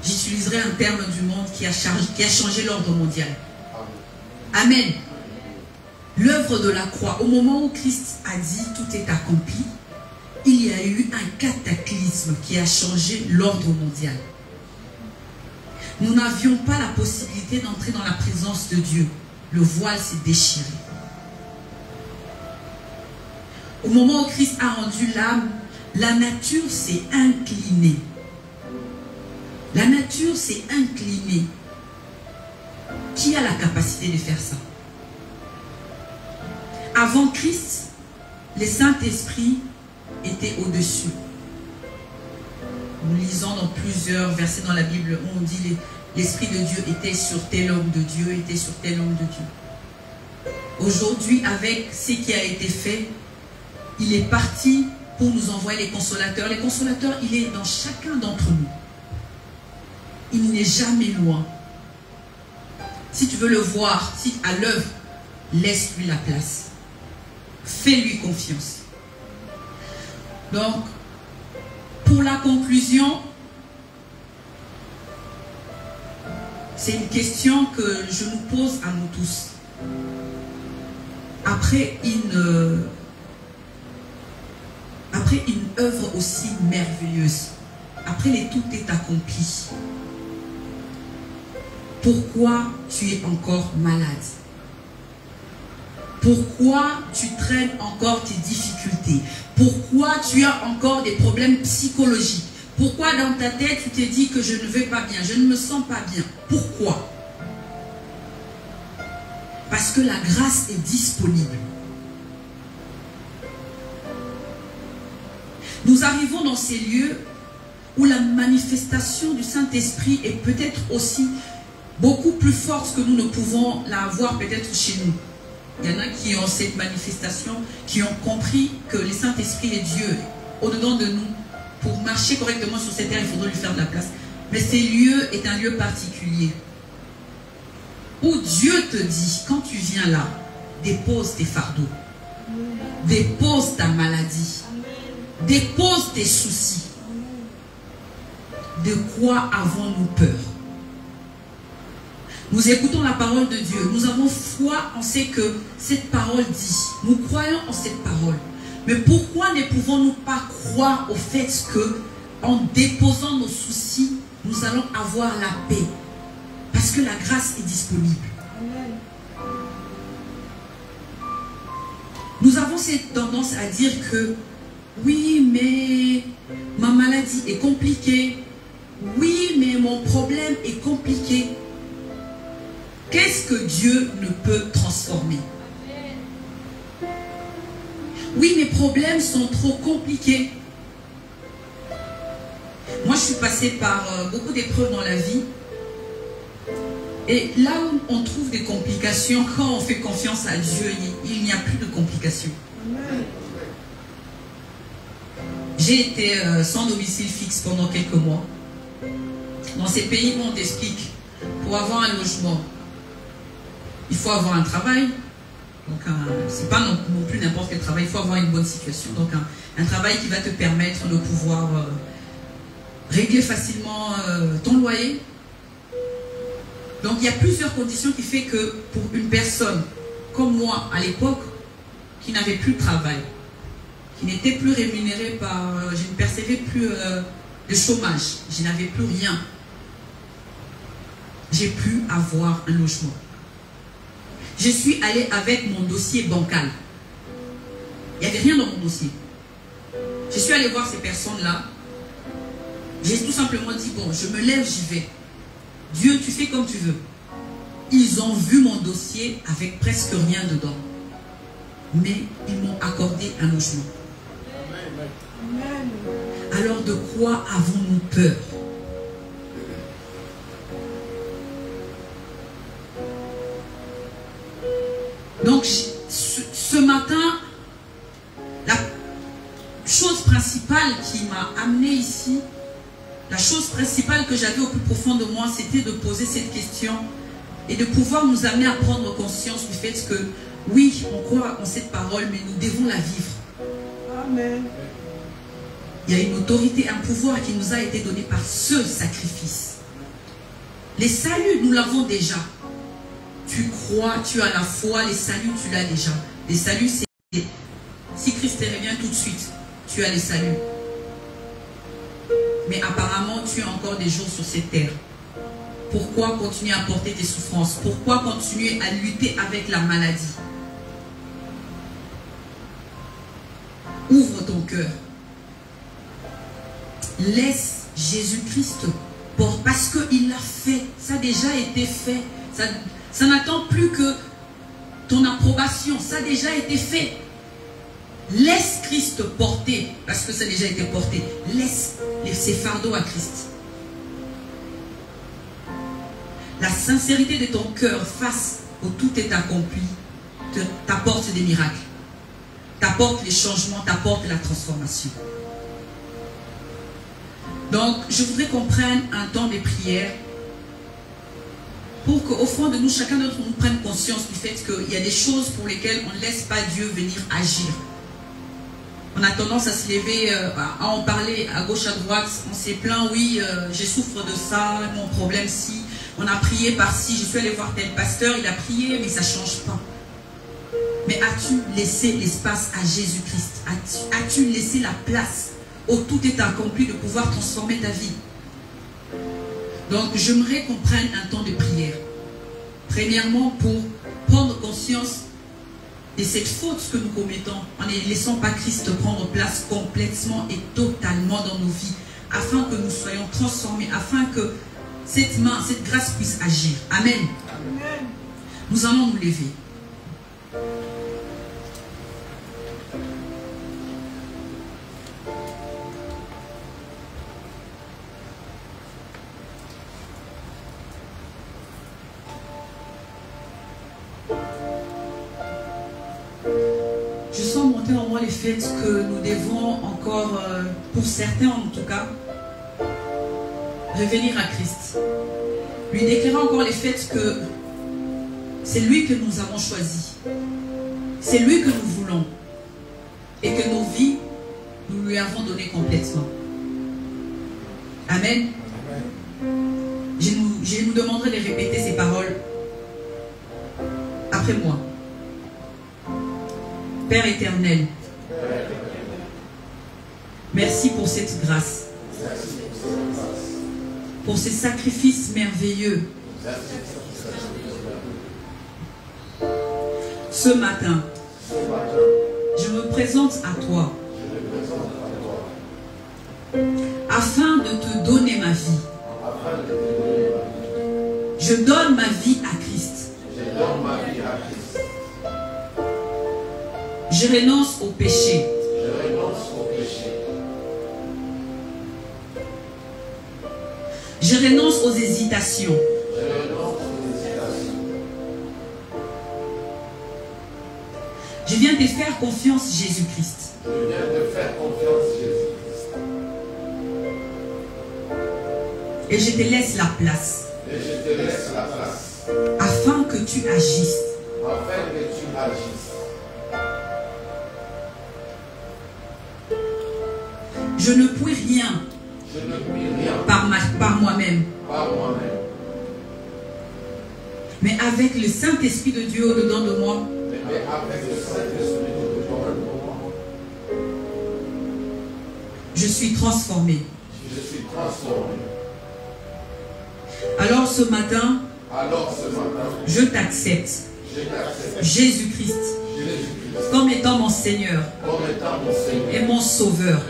J'utiliserai un terme du monde qui a changé l'ordre mondial. Amen. L'œuvre de la croix, au moment où Christ a dit tout est accompli, il y a eu un cataclysme qui a changé l'ordre mondial. Nous n'avions pas la possibilité d'entrer dans la présence de Dieu. Le voile s'est déchiré. Au moment où Christ a rendu l'âme, la nature s'est inclinée. La nature s'est inclinée. Qui a la capacité de faire ça? Avant Christ, le Saint-Esprit était au-dessus. Nous lisons dans plusieurs versets dans la Bible où on dit l'Esprit de Dieu était sur tel homme de Dieu, était sur tel homme de Dieu. Aujourd'hui, avec ce qui a été fait, il est parti pour nous envoyer les consolateurs. Les consolateurs, il est dans chacun d'entre nous. Il n'est jamais loin. Si tu veux le voir, si à l'œuvre, laisse-lui la place. Fais-lui confiance. Donc, pour la conclusion, c'est une question que je nous pose à nous tous. Après une œuvre aussi merveilleuse, après les tout est accompli, pourquoi tu es encore malade? Pourquoi tu traînes encore tes difficultés? Pourquoi tu as encore des problèmes psychologiques? Pourquoi dans ta tête tu te dis que je ne vais pas bien, je ne me sens pas bien? Pourquoi? Parce que la grâce est disponible. Nous arrivons dans ces lieux où la manifestation du Saint-Esprit est peut-être aussi beaucoup plus forte que nous ne pouvons la avoir peut-être chez nous. Il y en a qui ont cette manifestation, qui ont compris que le Saint-Esprit est Dieu au-dedans de nous. Pour marcher correctement sur cette terre, il faudrait lui faire de la place. Mais ce lieu est un lieu particulier. Où Dieu te dit, quand tu viens là, dépose tes fardeaux. Dépose ta maladie. Dépose tes soucis. De quoi avons-nous peur? Nous écoutons la parole de Dieu. Nous avons foi, on sait que cette parole dit. Nous croyons en cette parole. Mais pourquoi ne pouvons-nous pas croire au fait que, en déposant nos soucis, nous allons avoir la paix? Parce que la grâce est disponible. Nous avons cette tendance à dire que, oui, mais ma maladie est compliquée. Oui, mais mon problème est compliqué. Qu'est-ce que Dieu ne peut transformer? Oui, mes problèmes sont trop compliqués. Moi, je suis passée par beaucoup d'épreuves dans la vie. Et là où on trouve des complications, quand on fait confiance à Dieu, il n'y a plus de complications. J'ai été sans domicile fixe pendant quelques mois. Dans ces pays où on t'explique, pour avoir un logement, il faut avoir un travail. Donc, c'est pas non plus n'importe quel travail, il faut avoir une bonne situation. Donc, un travail qui va te permettre de pouvoir régler facilement ton loyer. Donc, il y a plusieurs conditions qui font que pour une personne comme moi à l'époque, qui n'avait plus de travail, qui n'était plus rémunérée par... je ne percevais plus de chômage, je n'avais plus rien. J'ai pu avoir un logement. Je suis allée avec mon dossier bancal. Il n'y avait rien dans mon dossier. Je suis allée voir ces personnes-là. J'ai tout simplement dit, bon, je me lève, j'y vais. Dieu, tu fais comme tu veux. Ils ont vu mon dossier avec presque rien dedans. Mais ils m'ont accordé un logement. Alors de quoi avons-nous peur? Donc, ce matin, la chose principale qui m'a amené ici, la chose principale que j'avais au plus profond de moi, c'était de poser cette question et de pouvoir nous amener à prendre conscience du fait que, oui, on croit en cette parole, mais nous devons la vivre. Amen. Il y a une autorité, un pouvoir qui nous a été donné par ce sacrifice. Les saluts, nous l'avons déjà. Tu crois, tu as la foi, les saluts, tu l'as déjà. Les saluts, c'est... Si Christ revient tout de suite, tu as les saluts. Mais apparemment, tu as encore des jours sur cette terre. Pourquoi continuer à porter tes souffrances? Pourquoi continuer à lutter avec la maladie? Ouvre ton cœur. Laisse Jésus-Christ porter. Parce qu'il l'a fait. Ça a déjà été fait. Ça n'attend plus que ton approbation. Ça a déjà été fait. Laisse Christ porter. Parce que ça a déjà été porté. Laisse ces fardeaux à Christ. La sincérité de ton cœur face au tout est accompli t'apporte des miracles. T'apporte les changements, t'apporte la transformation. Donc, je voudrais qu'on prenne un temps de prière pour qu'au fond de nous, chacun d'entre nous prenne conscience du fait qu'il y a des choses pour lesquelles on ne laisse pas Dieu venir agir. On a tendance à se lever, à en parler à gauche, à droite. On s'est plaint, oui, je souffre de ça, mon problème si. On a prié par-ci, je suis allé voir tel pasteur, il a prié, mais ça ne change pas. Mais as-tu laissé l'espace à Jésus-Christ? As-tu laissé la place où tout est accompli de pouvoir transformer ta vie? Donc, j'aimerais qu'on prenne un temps de prière. Premièrement, pour prendre conscience de cette faute que nous commettons en ne laissant pas Christ prendre place complètement et totalement dans nos vies, afin que nous soyons transformés, afin que cette main, cette grâce puisse agir. Amen. Amen. Nous allons nous lever. Je sens monter en moi les faits que nous devons encore, pour certains en tout cas, revenir à Christ. Lui déclarer encore les faits que c'est lui que nous avons choisi. C'est lui que nous voulons. Et que nos vies, nous lui avons donné complètement. Amen. Je nous demanderai de répéter ces paroles après moi. Père éternel, merci pour cette grâce. Pour ces sacrifices merveilleux. Ce matin, je me présente à toi afin de te donner ma vie. Je donne ma vie à Christ. Je renonce au péché. Je renonce aux hésitations. Je viens te faire confiance, Jésus-Christ. Et je te laisse la place. Et je te laisse la place. Afin que tu agisses. Afin que tu agisses. Je ne puis rien. Je ne puis rien. Par moi-même. Par moi-même. Mais avec le Saint-Esprit de Dieu au-dedans de moi. Mais avec le Saint-Esprit de moi. Je suis transformé. Je suis transformé. Alors ce matin, je t'accepte. Jésus-Christ. Comme étant mon Seigneur. Et mon Sauveur.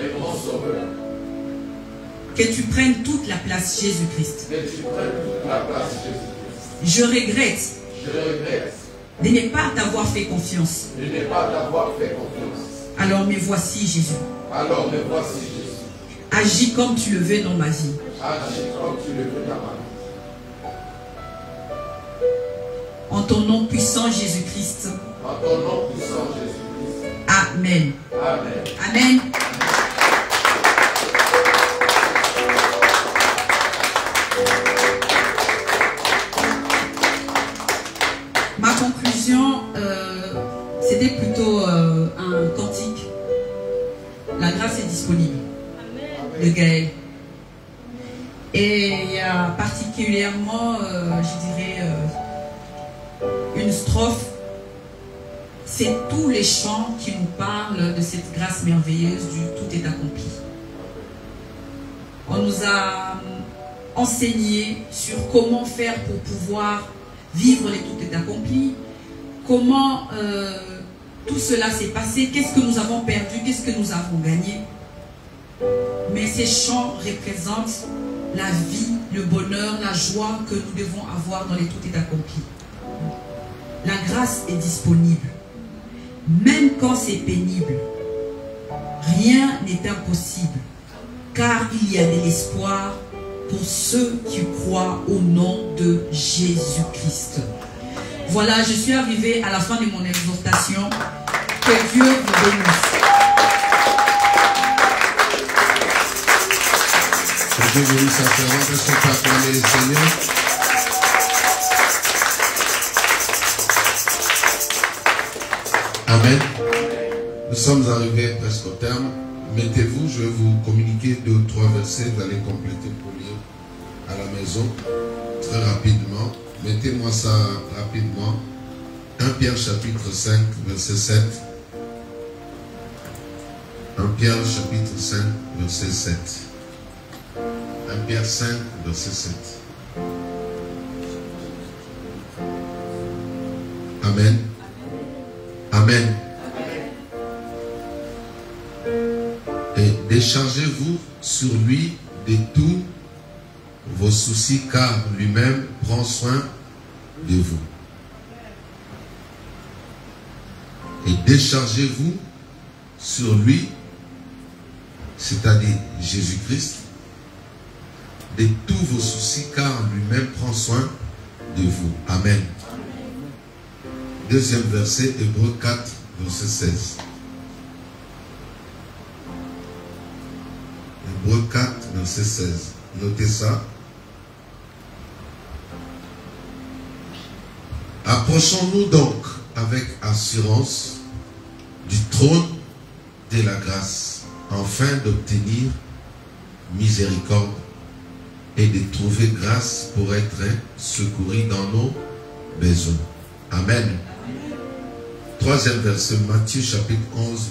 Que tu prennes toute la place, Jésus-Christ. Je regrette de ne pas t'avoir fait confiance. Alors me voici, Jésus. Agis comme tu le veux dans ma vie. En ton nom puissant, Jésus-Christ. Amen. Amen. Amen. Ma conclusion, c'était plutôt un cantique. La grâce est disponible. De Gaël. Et il y a particulièrement, je dirais, une strophe. C'est tous les chants qui nous parlent de cette grâce merveilleuse du tout est accompli. On nous a enseigné sur comment faire pour pouvoir vivre les tout est accompli, comment tout cela s'est passé, qu'est-ce que nous avons perdu, qu'est-ce que nous avons gagné. Mais ces chants représentent la vie, le bonheur, la joie que nous devons avoir dans les tout est accompli. La grâce est disponible. Même quand c'est pénible, rien n'est impossible, car il y a de l'espoir pour ceux qui croient au nom de Jésus-Christ. Voilà, je suis arrivée à la fin de mon exhortation. Que Dieu vous bénisse. Que Dieu bénisse sa servante. Est-ce qu'on peut acclamer le Seigneur? Amen. Nous sommes arrivés presque au terme. Mettez-vous, je vais vous communiquer 2 ou 3 versets. Vous allez compléter pour lire à la maison très rapidement. Mettez-moi ça rapidement. 1 Pierre chapitre 5, verset 7. 1 Pierre chapitre 5, verset 7. 1 Pierre 5, verset 7. Amen. Amen. Et déchargez-vous sur lui de tous vos soucis, car lui-même prend soin de vous. Et déchargez-vous sur lui, c'est-à-dire Jésus-Christ, de tous vos soucis, car lui-même prend soin de vous. Amen. Deuxième verset, Hébreux 4, verset 16. Hébreux 4, verset 16. Notez ça. Approchons-nous donc avec assurance du trône de la grâce, afin d'obtenir miséricorde et de trouver grâce pour être secourus dans nos besoins. Amen. Troisième verset, Matthieu chapitre 11,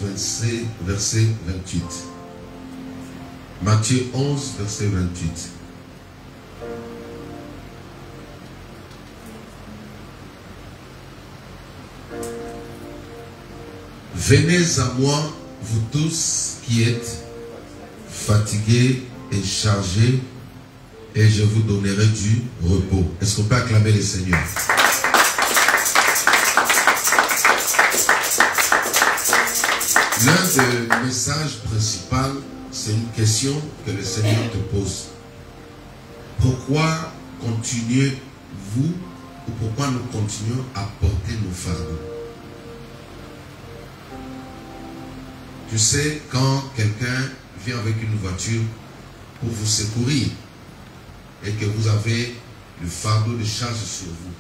verset 28. Matthieu 11, verset 28. Venez à moi, vous tous qui êtes fatigués et chargés, et je vous donnerai du repos. Est-ce qu'on peut acclamer le Seigneur? L'un des messages principaux, c'est une question que le Seigneur te pose. Pourquoi continuez-vous, ou pourquoi nous continuons à porter nos fardeaux? Tu sais, quand quelqu'un vient avec une voiture pour vous secourir, et que vous avez le fardeau de charge sur vous,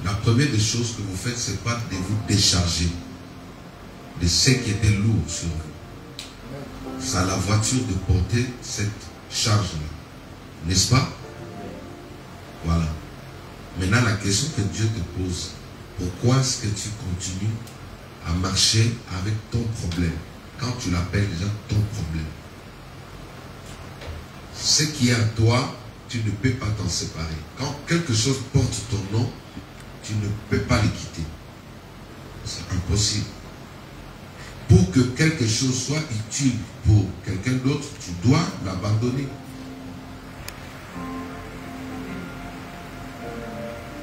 la première des choses que vous faites, c'est pas de vous décharger de ce qui était lourd sur vous. C'est à la voiture de porter cette charge-là. N'est-ce pas? Voilà. Maintenant, la question que Dieu te pose, pourquoi est-ce que tu continues à marcher avec ton problème quand tu l'appelles déjà ton problème? Ce qui est à toi, tu ne peux pas t'en séparer. Quand quelque chose porte ton nom, tu ne peux pas le quitter. C'est impossible. Pour que quelque chose soit utile pour quelqu'un d'autre, tu dois l'abandonner.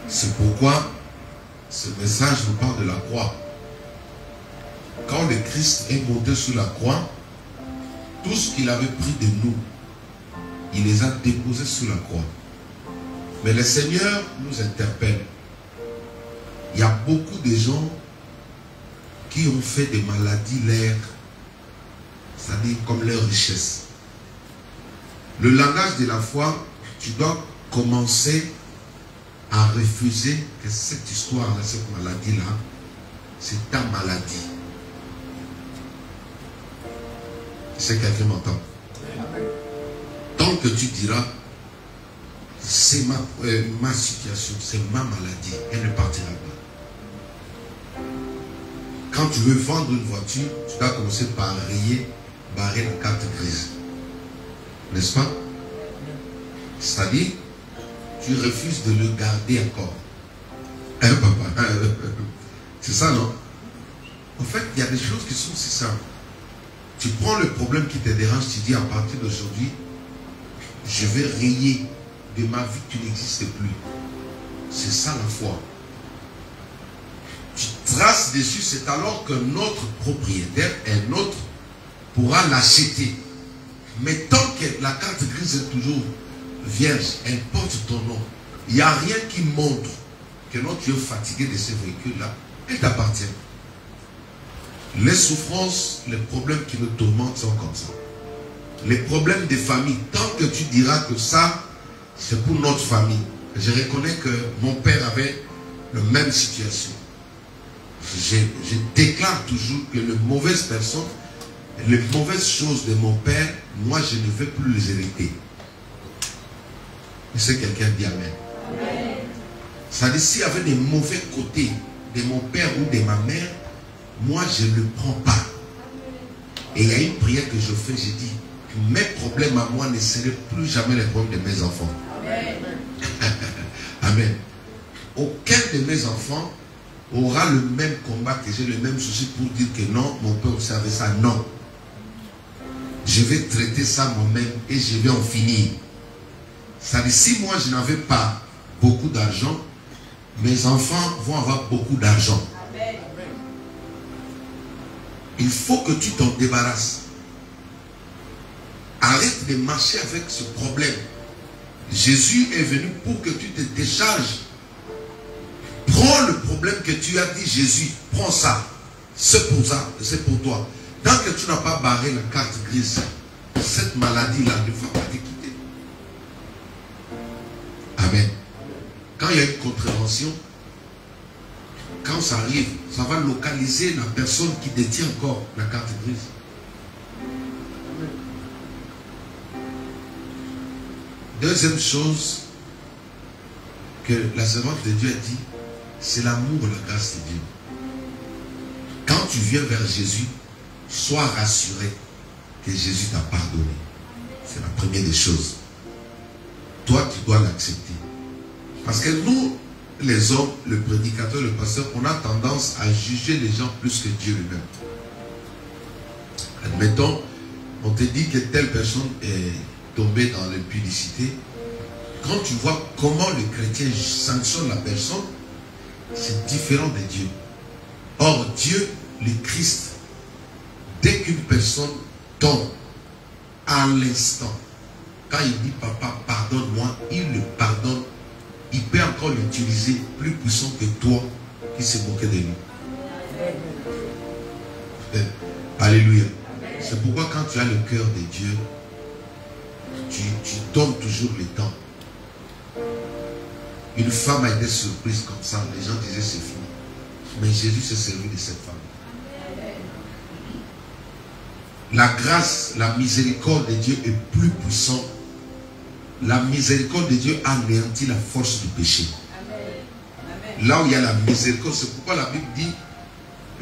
C'est pourquoi ce message nous parle de la croix. Quand le Christ est monté sur la croix, tout ce qu'il avait pris de nous, il les a déposés sur la croix. Mais le Seigneur nous interpelle. Il y a beaucoup de gens qui ont fait des maladies leur, c'est-à-dire comme leur richesse. Le langage de la foi, tu dois commencer à refuser que cette histoire-là, cette maladie-là, c'est ta maladie. Est-ce que quelqu'un m'entend? Tant que tu diras, c'est ma situation, c'est ma maladie, elle ne partira pas. Quand tu veux vendre une voiture, tu dois commencer par barrer la carte grise. N'est-ce pas? C'est-à-dire, tu refuses de le garder encore. Hein, papa? C'est ça, non? En fait, il y a des choses qui sont si simples. Tu prends le problème qui te dérange, tu dis à partir d'aujourd'hui, je vais rayer de ma vie que tu n'existes plus. C'est ça la foi. Tu traces dessus, c'est alors que notre propriétaire, un autre, pourra l'acheter. Mais tant que la carte grise est toujours vierge, elle porte ton nom, il n'y a rien qui montre que non, tu es fatigué de ces véhicules-là, elle t'appartient. Les souffrances, les problèmes qui nous tourmentent sont comme ça. Les problèmes des familles, tant que tu diras que ça, c'est pour notre famille. Je reconnais que mon père avait la même situation. Je déclare toujours que les mauvaises personnes, les mauvaises choses de mon père, moi je ne veux plus les hériter. Est-ce que quelqu'un dit amen? Ça dit, s'il y avait des mauvais côtés de mon père ou de ma mère, moi je ne le prends pas. Et il y a une prière que je fais, j'ai dit, mes problèmes à moi ne seraient plus jamais les problèmes de mes enfants. Amen. Amen. Aucun de mes enfants aura le même combat que j'ai, le même souci pour dire que non, mon père observait ça. Non. Je vais traiter ça moi-même et je vais en finir. Ça dit, si moi je n'avais pas beaucoup d'argent, mes enfants vont avoir beaucoup d'argent. Il faut que tu t'en débarrasses. Arrête de marcher avec ce problème. Jésus est venu pour que tu te décharges. Prends le problème que tu as dit, Jésus, prends ça. C'est pour ça, c'est pour toi. Tant que tu n'as pas barré la carte grise, cette maladie-là ne va pas te quitter. Amen. Quand il y a une contravention, quand ça arrive, ça va localiser la personne qui détient encore la carte grise. Deuxième chose que la servante de Dieu a dit, c'est l'amour et la grâce de Dieu. Quand tu viens vers Jésus, sois rassuré que Jésus t'a pardonné. C'est la première des choses. Toi, tu dois l'accepter. Parce que nous, les hommes, le prédicateur, le pasteur, on a tendance à juger les gens plus que Dieu lui-même. Admettons, on te dit que telle personne est tombée dans l'impudicité. Quand tu vois comment le chrétien sanctionne la personne, c'est différent de Dieu. Or, Dieu, le Christ, dès qu'une personne tombe, à l'instant, quand il dit papa, pardonne-moi, il le pardonne. Il peut encore l'utiliser plus puissant que toi qui s'est moqué de lui. Alléluia. C'est pourquoi quand tu as le cœur de Dieu, tu donnes toujours le temps. Une femme a été surprise comme ça. Les gens disaient c'est fini. Mais Jésus s'est servi de cette femme. La grâce, la miséricorde de Dieu est plus puissante. La miséricorde de Dieu anéantit la force du péché. Là où il y a la miséricorde, c'est pourquoi la Bible dit,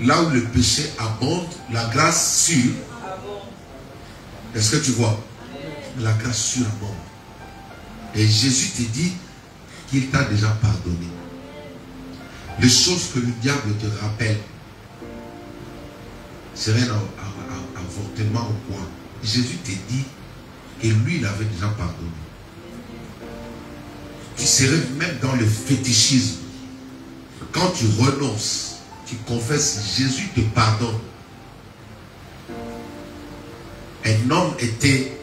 là où le péché abonde, la grâce sur. Est-ce que tu vois? La grâce surabonde. Et Jésus te dit qu'il t'a déjà pardonné. Les choses que le diable te rappelle seraient un avortement ou quoi. Jésus te dit que lui, il avait déjà pardonné. Tu serais même dans le fétichisme. Quand tu renonces, tu confesses, Jésus te pardonne. Un homme était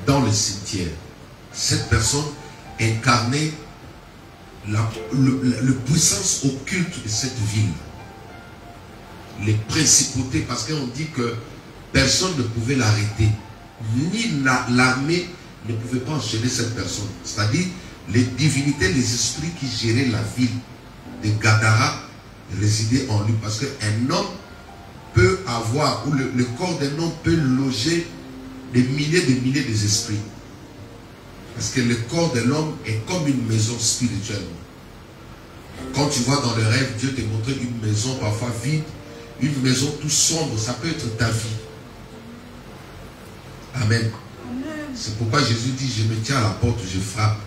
dans le cimetière. Cette personne incarnait la puissance occulte de cette ville. Les principautés, parce qu'on dit que personne ne pouvait l'arrêter. Ni l'armée ne pouvait pas enchaîner cette personne. C'est-à-dire les divinités, les esprits qui géraient la ville de Gadara résidaient en lui. Parce qu'un homme peut avoir, ou le corps d'un homme peut loger des milliers des esprits. Parce que le corps de l'homme est comme une maison spirituelle. Quand tu vois dans le rêve, Dieu te montre une maison parfois vide, une maison tout sombre, ça peut être ta vie. Amen. C'est pourquoi Jésus dit, je me tiens à la porte, je frappe.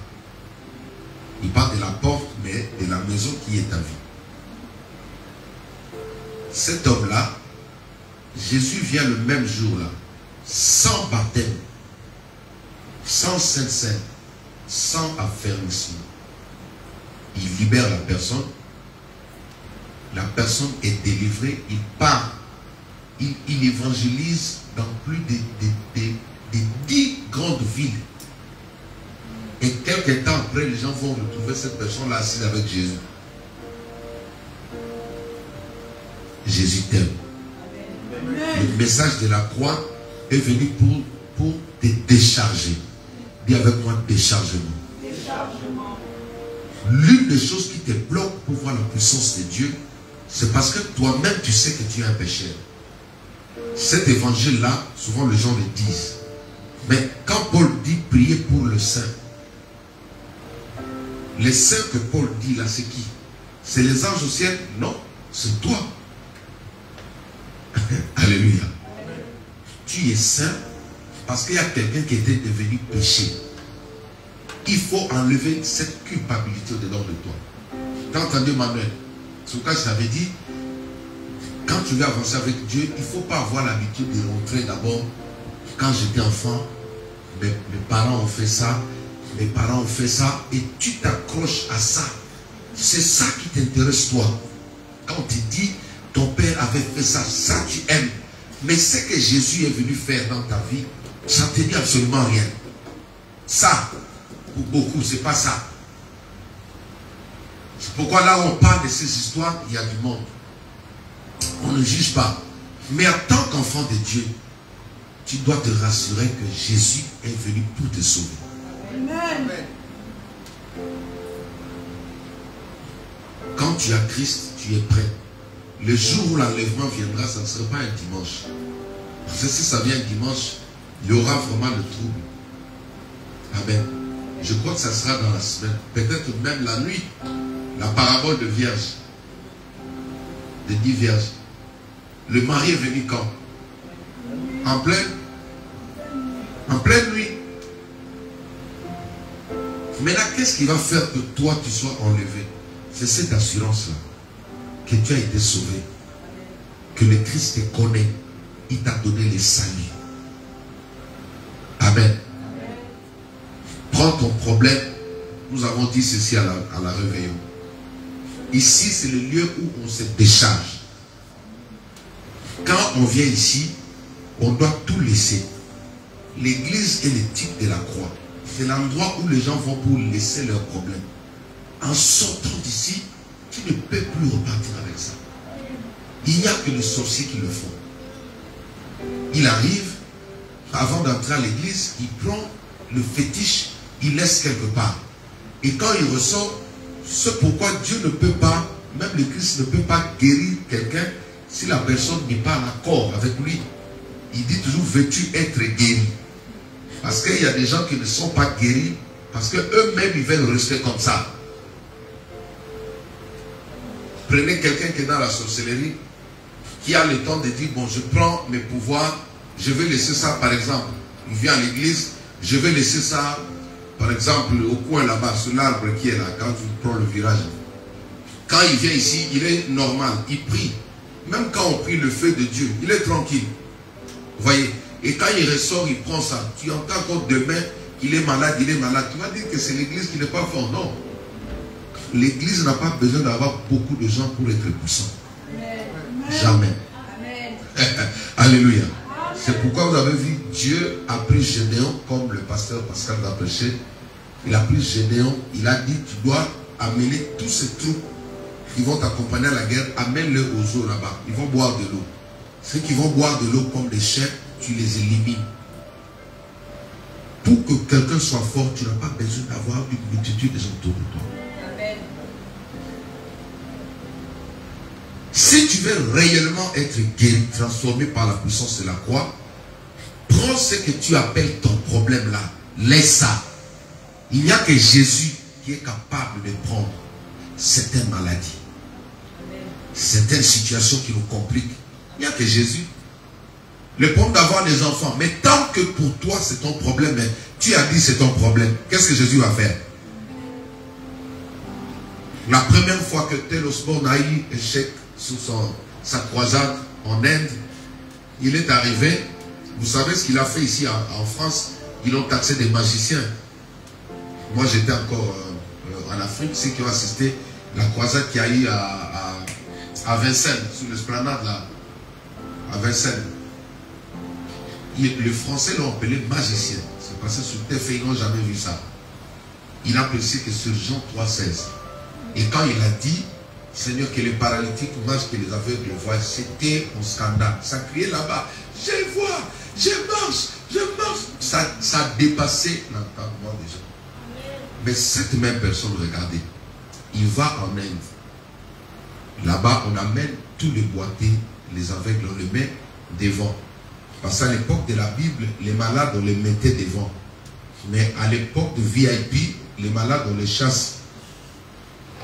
Il parle de la porte, mais de la maison qui est ta vie. Cet homme-là, Jésus vient le même jour-là, sans baptême, sans Saint-Saint, sans affermissement. Il libère la personne est délivrée, il part, il évangélise dans plus de 10 grandes villes. Et quelques temps après, les gens vont retrouver cette personne-là assise avec Jésus. Jésus t'aime. Le message de la croix est venu pour te décharger. Dis avec moi, déchargement. L'une des choses qui te bloque pour voir la puissance de Dieu, c'est parce que toi-même tu sais que tu es un pécheur. Cet évangile-là, souvent les gens le disent. Mais quand Paul dit prier pour le saint, les saints que Paul dit là, c'est qui? C'est les anges au ciel? Non, c'est toi. Alléluia. Tu es saint parce qu'il y a quelqu'un qui était devenu péché. Il faut enlever cette culpabilité dedans de toi. Tu as entendu Manuel? C'est pourquoi je t'avais dit, quand tu veux avancer avec Dieu, il ne faut pas avoir l'habitude de rentrer d'abord. Quand j'étais enfant, mes parents ont fait ça, mes parents ont fait ça, et tu t'accroches à ça. C'est ça qui t'intéresse toi. Quand on te dit, ton père avait fait ça, ça tu aimes. Mais ce que Jésus est venu faire dans ta vie, ça ne te dit absolument rien. Ça, pour beaucoup, c'est pas ça. C'est pourquoi là où on parle de ces histoires, il y a du monde. On ne juge pas. Mais en tant qu'enfant de Dieu, tu dois te rassurer que Jésus est venu pour te sauver. Amen. Quand tu as Christ, tu es prêt. Le jour où l'enlèvement viendra, ça ne sera pas un dimanche. Parce que si ça vient un dimanche, il y aura vraiment le trouble. Amen. Je crois que ça sera dans la semaine. Peut-être même la nuit. La parabole de vierge. De 10 vierges. Le mari est venu quand? En pleine nuit. Maintenant, qu'est-ce qui va faire que toi, tu sois enlevé? C'est cette assurance-là. Que tu as été sauvé. Que le Christ te connaît. Il t'a donné le salut. Amen. Prends ton problème. Nous avons dit ceci à la réveillon. Ici, c'est le lieu où on se décharge. Quand on vient ici, on doit tout laisser. L'église est le type de la croix. C'est l'endroit où les gens vont pour laisser leurs problèmes. En sortant d'ici, tu ne peux plus repartir avec ça. Il n'y a que les sorciers qui le font. Il arrive, avant d'entrer à l'église, il prend le fétiche, il laisse quelque part. Et quand il ressort, c'est pourquoi Dieu ne peut pas, même le Christ ne peut pas guérir quelqu'un si la personne n'est pas en accord avec lui. Il dit toujours, veux-tu être guéri? Parce qu'il y a des gens qui ne sont pas guéris, parce qu'eux-mêmes, ils veulent rester comme ça. Prenez quelqu'un qui est dans la sorcellerie, qui a le temps de dire, bon, je prends mes pouvoirs, je vais laisser ça, par exemple, il vient à l'église, je vais laisser ça, par exemple, au coin là-bas, sur l'arbre qui est là, quand tu prends le virage. Quand il vient ici, il est normal, il prie. Même quand on prie le feu de Dieu, il est tranquille. Vous voyez? Et quand il ressort, il prend ça. Tu entends encore demain, il est malade, il est malade. Tu vas dire que c'est l'église qui n'est pas forte. Non. L'église n'a pas besoin d'avoir beaucoup de gens pour être puissant. Jamais. Amen. Alléluia. C'est pourquoi vous avez vu, Dieu a pris Gédéon, comme le pasteur Pascal l'a prêché. Il a pris Gédéon, il a dit, tu dois amener tous ces troupes qui vont t'accompagner à la guerre, amène-les aux eaux là-bas. Ils vont boire de l'eau. Ceux qui vont boire de l'eau comme des chèvres, tu les élimines. Pour que quelqu'un soit fort, tu n'as pas besoin d'avoir une multitude de gens autour de toi. Amen. Si tu veux réellement être guéri, transformé par la puissance de la croix, prends ce que tu appelles ton problème là. Laisse ça. Il n'y a que Jésus qui est capable de prendre certaines maladies, certaines situations qui nous compliquent. Il n'y a que Jésus. Le problème d'avoir des enfants. Mais tant que pour toi c'est ton problème, tu as dit c'est ton problème, qu'est-ce que Jésus va faire? La première fois que Tel Osborne a eu échec sur sa croisade en Inde, il est arrivé, vous savez ce qu'il a fait ici en France, ils l'ont taxé des magiciens. Moi j'étais encore en Afrique, ceux qui ont assisté la croisade qu'il y a eu à Vincennes, sur l'esplanade là, à Vincennes. Les Français l'ont appelé magicien. C'est passé sur TF1, ils n'ont jamais vu ça. Il a précisé que sur Jean 3,16. Et quand il a dit, Seigneur, que les paralytiques marchent, que les aveugles voient, c'était un scandale. Ça criait là-bas, je vois, je marche, je marche. Ça a dépassé l'entendement des gens. Mais cette même personne, regardez, il va en Inde. Là-bas, on amène tous les boités, les aveugles, on les met devant. Parce qu'à l'époque de la Bible, les malades, on les mettait devant. Mais à l'époque de VIP, les malades, on les chasse.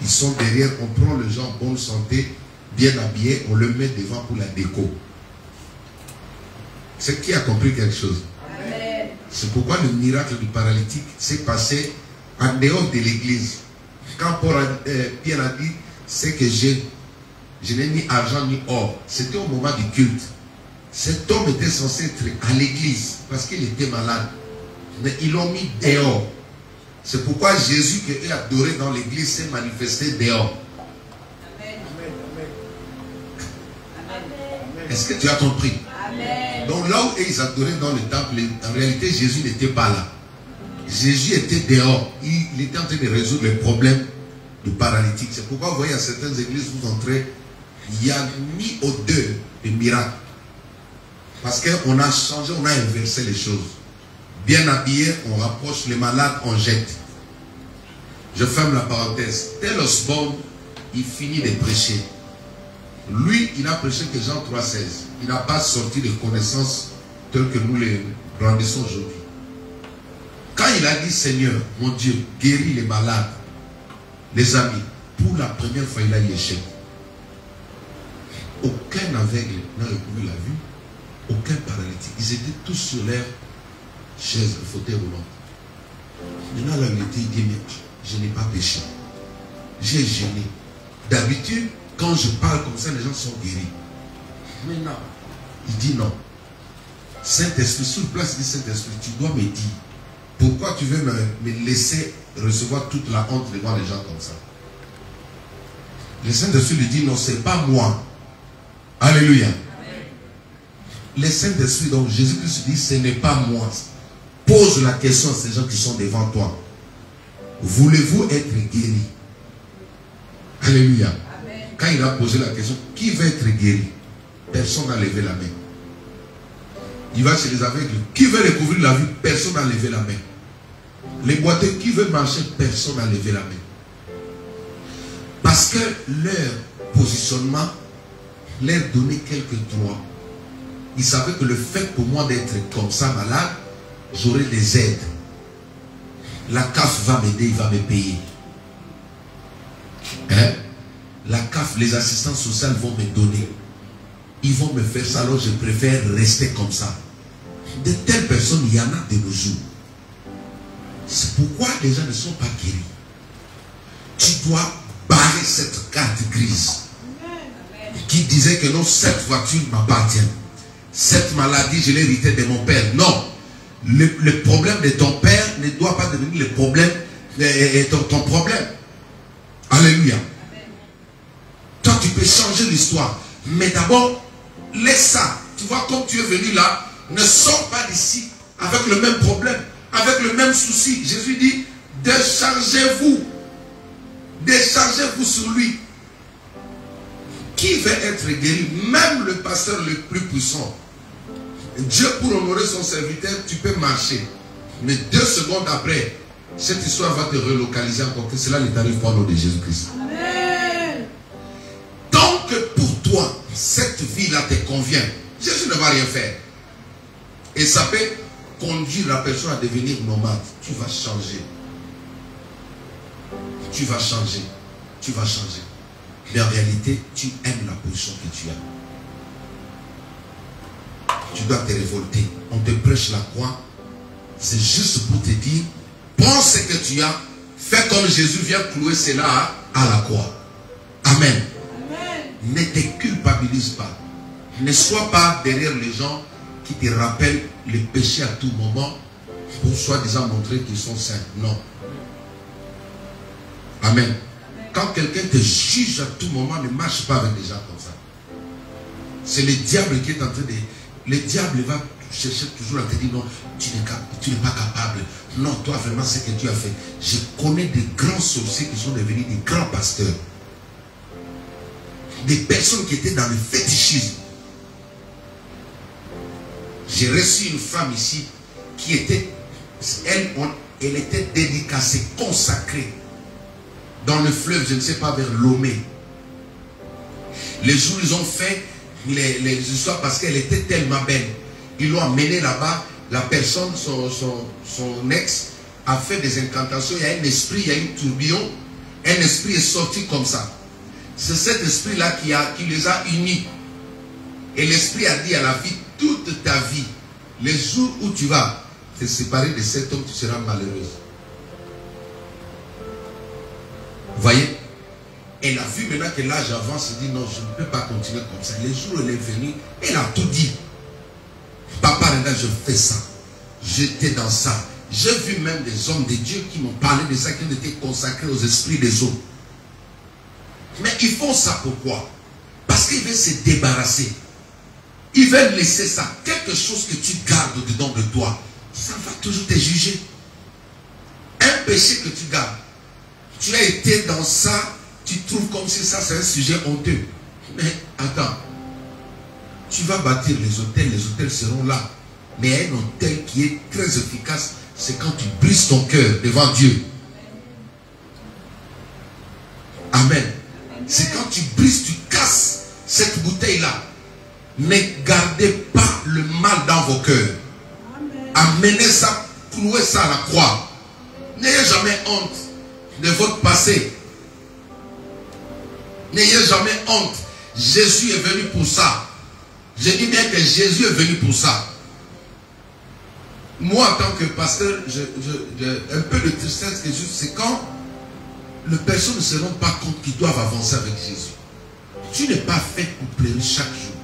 Ils sont derrière, on prend les gens en bonne santé, bien habillés, on le met devant pour la déco. C'est qui a compris quelque chose? C'est pourquoi le miracle du paralytique s'est passé en dehors de l'église. Quand Pierre a dit, c'est que je n'ai ni argent ni or. C'était au moment du culte. Cet homme était censé être à l'église parce qu'il était malade. Mais ils l'ont mis dehors. C'est pourquoi Jésus qui est adoré dans l'église s'est manifesté dehors. Est-ce que tu as compris? Amen. Donc là où ils adoraient dans le temple, en réalité Jésus n'était pas là. Jésus était dehors. Il était en train de résoudre les problèmes du paralytique. C'est pourquoi vous voyez à certaines églises, vous entrez, il y a mis aux deux des miracles. Parce qu'on a changé, on a inversé les choses. Bien habillé, on rapproche les malades, on jette. Je ferme la parenthèse. Tel Osborne, il finit de prêcher. Lui, il n'a prêché que Jean 3,16. Il n'a pas sorti de connaissances telles que nous les brandissons aujourd'hui. Quand il a dit, Seigneur, mon Dieu, guéris les malades, les amis, pour la première fois, il a eu échec. Aucun aveugle n'a recouvert la vue. Aucun paralytique. Ils étaient tous sur leur chaise, le fauteuil roulant. Maintenant, là, il dit, mais je n'ai pas péché. J'ai gêné. D'habitude, quand je parle comme ça, les gens sont guéris. Mais non. Il dit non. Saint-Esprit, sur place, il dit Saint-Esprit, tu dois me dire pourquoi tu veux me laisser recevoir toute la honte devant les gens comme ça. Le Saint-Esprit lui dit non, c'est pas moi. Alléluia. Le Saint-Esprit, donc Jésus-Christ dit, ce n'est pas moi. Pose la question à ces gens qui sont devant toi. Voulez-vous être guéri? Alléluia. Amen. Quand il a posé la question, qui veut être guéri? Personne n'a levé la main. Il va chez les aveugles. Qui veut recouvrir la vue? Personne n'a levé la main. Les boiteux qui veulent marcher, personne n'a levé la main. Parce que leur positionnement leur donnait quelques droits. Ils savaient que le fait pour moi d'être comme ça malade, j'aurai des aides. La CAF va m'aider, il va me payer. Hein? La CAF, les assistants sociaux vont me donner. Ils vont me faire ça, alors je préfère rester comme ça. De telles personnes, il y en a de nos jours. C'est pourquoi les gens ne sont pas guéris. Tu dois barrer cette carte grise qui disait que non, cette voiture m'appartient. Cette maladie, je l'ai héritée de mon père. Non. Le problème de ton père ne doit pas devenir le problème, ton problème. Alléluia. Toi, tu peux changer l'histoire. Mais d'abord, laisse ça. Tu vois, comme tu es venu là, ne sors pas d'ici avec le même problème, avec le même souci. Jésus dit, déchargez-vous. Déchargez-vous sur lui. Qui veut être guéri? Même le pasteur le plus puissant. Dieu, pour honorer son serviteur, tu peux marcher. Mais 2 secondes après, cette histoire va te relocaliser encore. Que cela ne t'arrive pas au nom de Jésus-Christ. Tant que pour toi, cette vie-là te convient, Jésus ne va rien faire. Et ça peut conduire la personne à devenir nomade. Tu vas changer. Tu vas changer. Tu vas changer. Mais en réalité, tu aimes la position que tu as. Tu dois te révolter. On te prêche la croix. C'est juste pour te dire, prends ce que tu as, fais comme Jésus vient clouer cela à la croix. Amen. Amen. Ne te culpabilise pas. Ne sois pas derrière les gens qui te rappellent les péchés à tout moment pour soi-disant montrer qu'ils sont saints. Non. Amen. Quand quelqu'un te juge à tout moment, ne marche pas avec des gens comme ça. C'est le diable qui est en train de... Le diable va chercher toujours à te dire non, tu n'es pas capable. Non, toi vraiment ce que tu as fait. Je connais des grands sorciers qui sont devenus des grands pasteurs. Des personnes qui étaient dans le fétichisme. J'ai reçu une femme ici qui était, elle était dédicacée, consacrée dans le fleuve, je ne sais pas, vers Lomé. Les jours, ils ont fait les histoires parce qu'elle était tellement belle. Ils l'ont amenée là-bas. La personne, son ex, a fait des incantations. Il y a un esprit, il y a une tourbillon. Un esprit est sorti comme ça. C'est cet esprit-là qui les a unis. Et l'esprit a dit à la fille, toute ta vie, les jours où tu vas te séparer de cet homme, tu seras malheureuse. Vous voyez? Elle a vu maintenant que l'âge avance, elle dit non, je ne peux pas continuer comme ça. Les jours où elle est venue, elle a tout dit. Papa, maintenant je fais ça. J'étais dans ça. J'ai vu même des hommes de Dieu qui m'ont parlé de ça, qui ont été consacrés aux esprits des autres. Mais ils font ça pourquoi? Parce qu'ils veulent se débarrasser. Ils veulent laisser ça. Quelque chose que tu gardes dedans de toi, ça va toujours te juger. Un péché que tu gardes. Tu as été dans ça, tu trouves comme si ça c'est un sujet honteux. Mais attends, tu vas bâtir les hôtels seront là. Mais un hôtel qui est très efficace, c'est quand tu brises ton cœur devant Dieu. Amen. C'est quand tu brises, tu casses cette bouteille-là. Ne gardez pas le mal dans vos cœurs. Amenez ça, clouez ça à la croix. N'ayez jamais honte de votre passé. N'ayez jamais honte. Jésus est venu pour ça. Je dis bien que Jésus est venu pour ça. Moi, en tant que pasteur, un peu de tristesse que c'est quand les personnes ne se rendent pas compte qu'ils doivent avancer avec Jésus. Tu n'es pas fait pour pleurer chaque jour.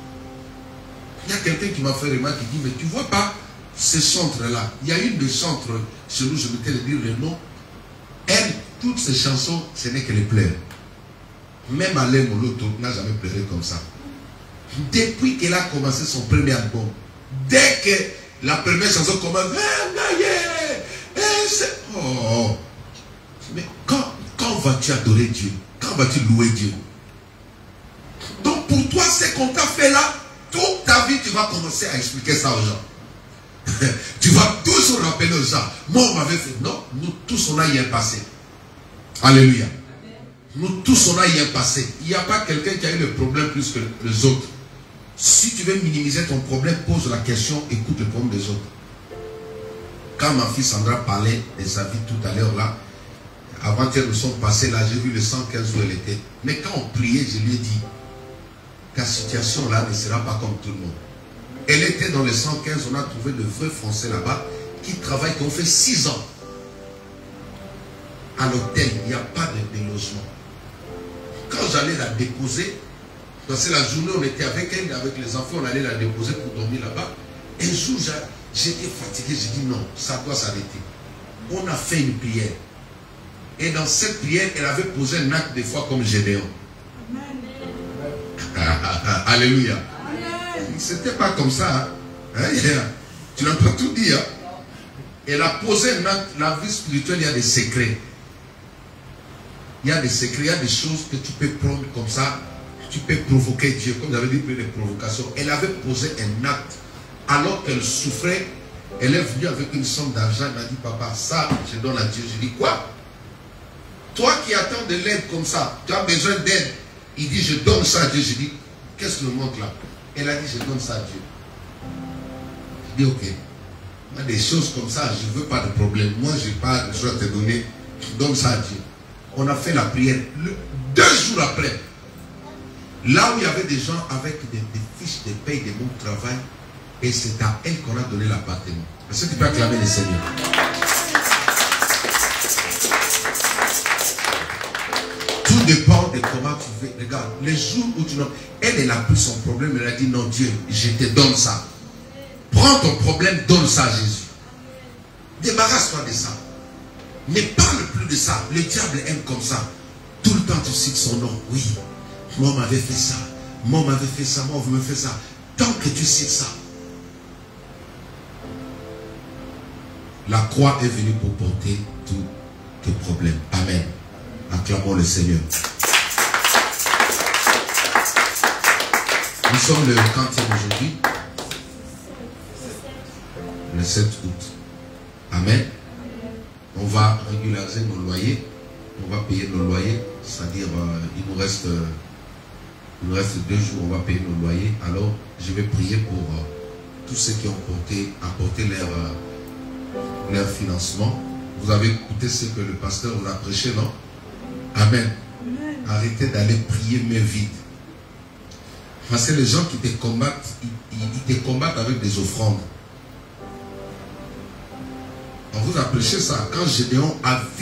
Il y a quelqu'un qui m'a fait remarquer, qui dit, mais tu ne vois pas ce chantre-là. Il y a une des chantres, chez nous, je vais te dire le nom. Elle, toutes ces chansons, ce n'est que les pleurs. Même Alain Moloto n'a jamais pleuré comme ça. Depuis qu'elle a commencé son premier album, dès que la première chanson commence, oh, mais quand vas-tu adorer Dieu? Quand vas-tu louer Dieu? Donc pour toi, ce qu'on t'a fait là, toute ta vie, tu vas commencer à expliquer ça aux gens. Tu vas toujours rappeler aux gens, moi on m'avait fait. Non, nous tous on a y un passé. Alléluia. Nous tous on a y un passé. Il n'y a pas quelqu'un qui a eu le problème plus que les autres. Si tu veux minimiser ton problème, pose la question, écoute le problème des autres. Quand ma fille Sandra parlait de sa vie tout à l'heure là, avant-hier nous sommes passés là, j'ai vu le 115 où elle était. Mais quand on priait, je lui ai dit, ta situation là ne sera pas comme tout le monde. Elle était dans le 115, on a trouvé de vrais Français là-bas qui travaillent, qui ont fait 6 ans. À l'hôtel, il n'y a pas de logement. Quand j'allais la déposer, parce que la journée on était avec elle, avec les enfants, on allait la déposer pour dormir là-bas. Un jour, j'étais fatigué, j'ai dit non, ça doit s'arrêter. On a fait une prière. Et dans cette prière, elle avait posé un acte des fois comme Gédéon. Alléluia. C'était pas comme ça. Hein? Tu n'as pas tout dit. Hein? Elle a posé un acte. La vie spirituelle, il y a des secrets. Il y a des secrets, il y a des choses que tu peux prendre comme ça. Tu peux provoquer Dieu. Comme j'avais dit, des provocations. Elle avait posé un acte. Alors qu'elle souffrait, elle est venue avec une somme d'argent. Elle m'a dit, papa, ça, je donne à Dieu. Je dis, quoi? Toi qui attends de l'aide comme ça, tu as besoin d'aide. Il dit, je donne ça à Dieu. Je dis, qu'est-ce que le montre là? Elle a dit, je donne ça à Dieu. Je dis, ok. Il y a des choses comme ça, je ne veux pas de problème. Moi, je n'ai pas de choses à te donner. Je donne ça à Dieu. On a fait la prière. 2 jours après, là où il y avait des gens avec des fiches de paye de mon travail, et c'est à elle qu'on a donné l'appartement. Est-ce que tu peux acclamer le Seigneur? Tout dépend de comment tu veux. Regarde, les jours où tu n'as... Elle a pris son problème, elle a dit, non Dieu, je te donne ça. Prends ton problème, donne ça à Jésus. Débarrasse-toi de ça. Ne parle plus de ça. Le diable aime comme ça. Tout le temps tu cites son nom. Oui, moi on m'avait fait ça. Moi on m'avait fait ça. Moi on me fait ça. Tant que tu cites ça. La croix est venue pour porter tous tes problèmes. Amen. Acclamons le Seigneur. Nous sommes le 40e aujourd'hui. Le 7 août. Amen. On va régulariser nos loyers. On va payer nos loyers. C'est-à-dire, il nous reste 2 jours, on va payer nos loyers. Alors, je vais prier pour tous ceux qui ont apporté leur financement. Vous avez écouté ce que le pasteur vous a prêché, non? Amen. Arrêtez d'aller prier main vide. Parce que les gens qui te combattent, ils te combattent avec des offrandes. On vous a prêché ça. Quand Gédéon a vu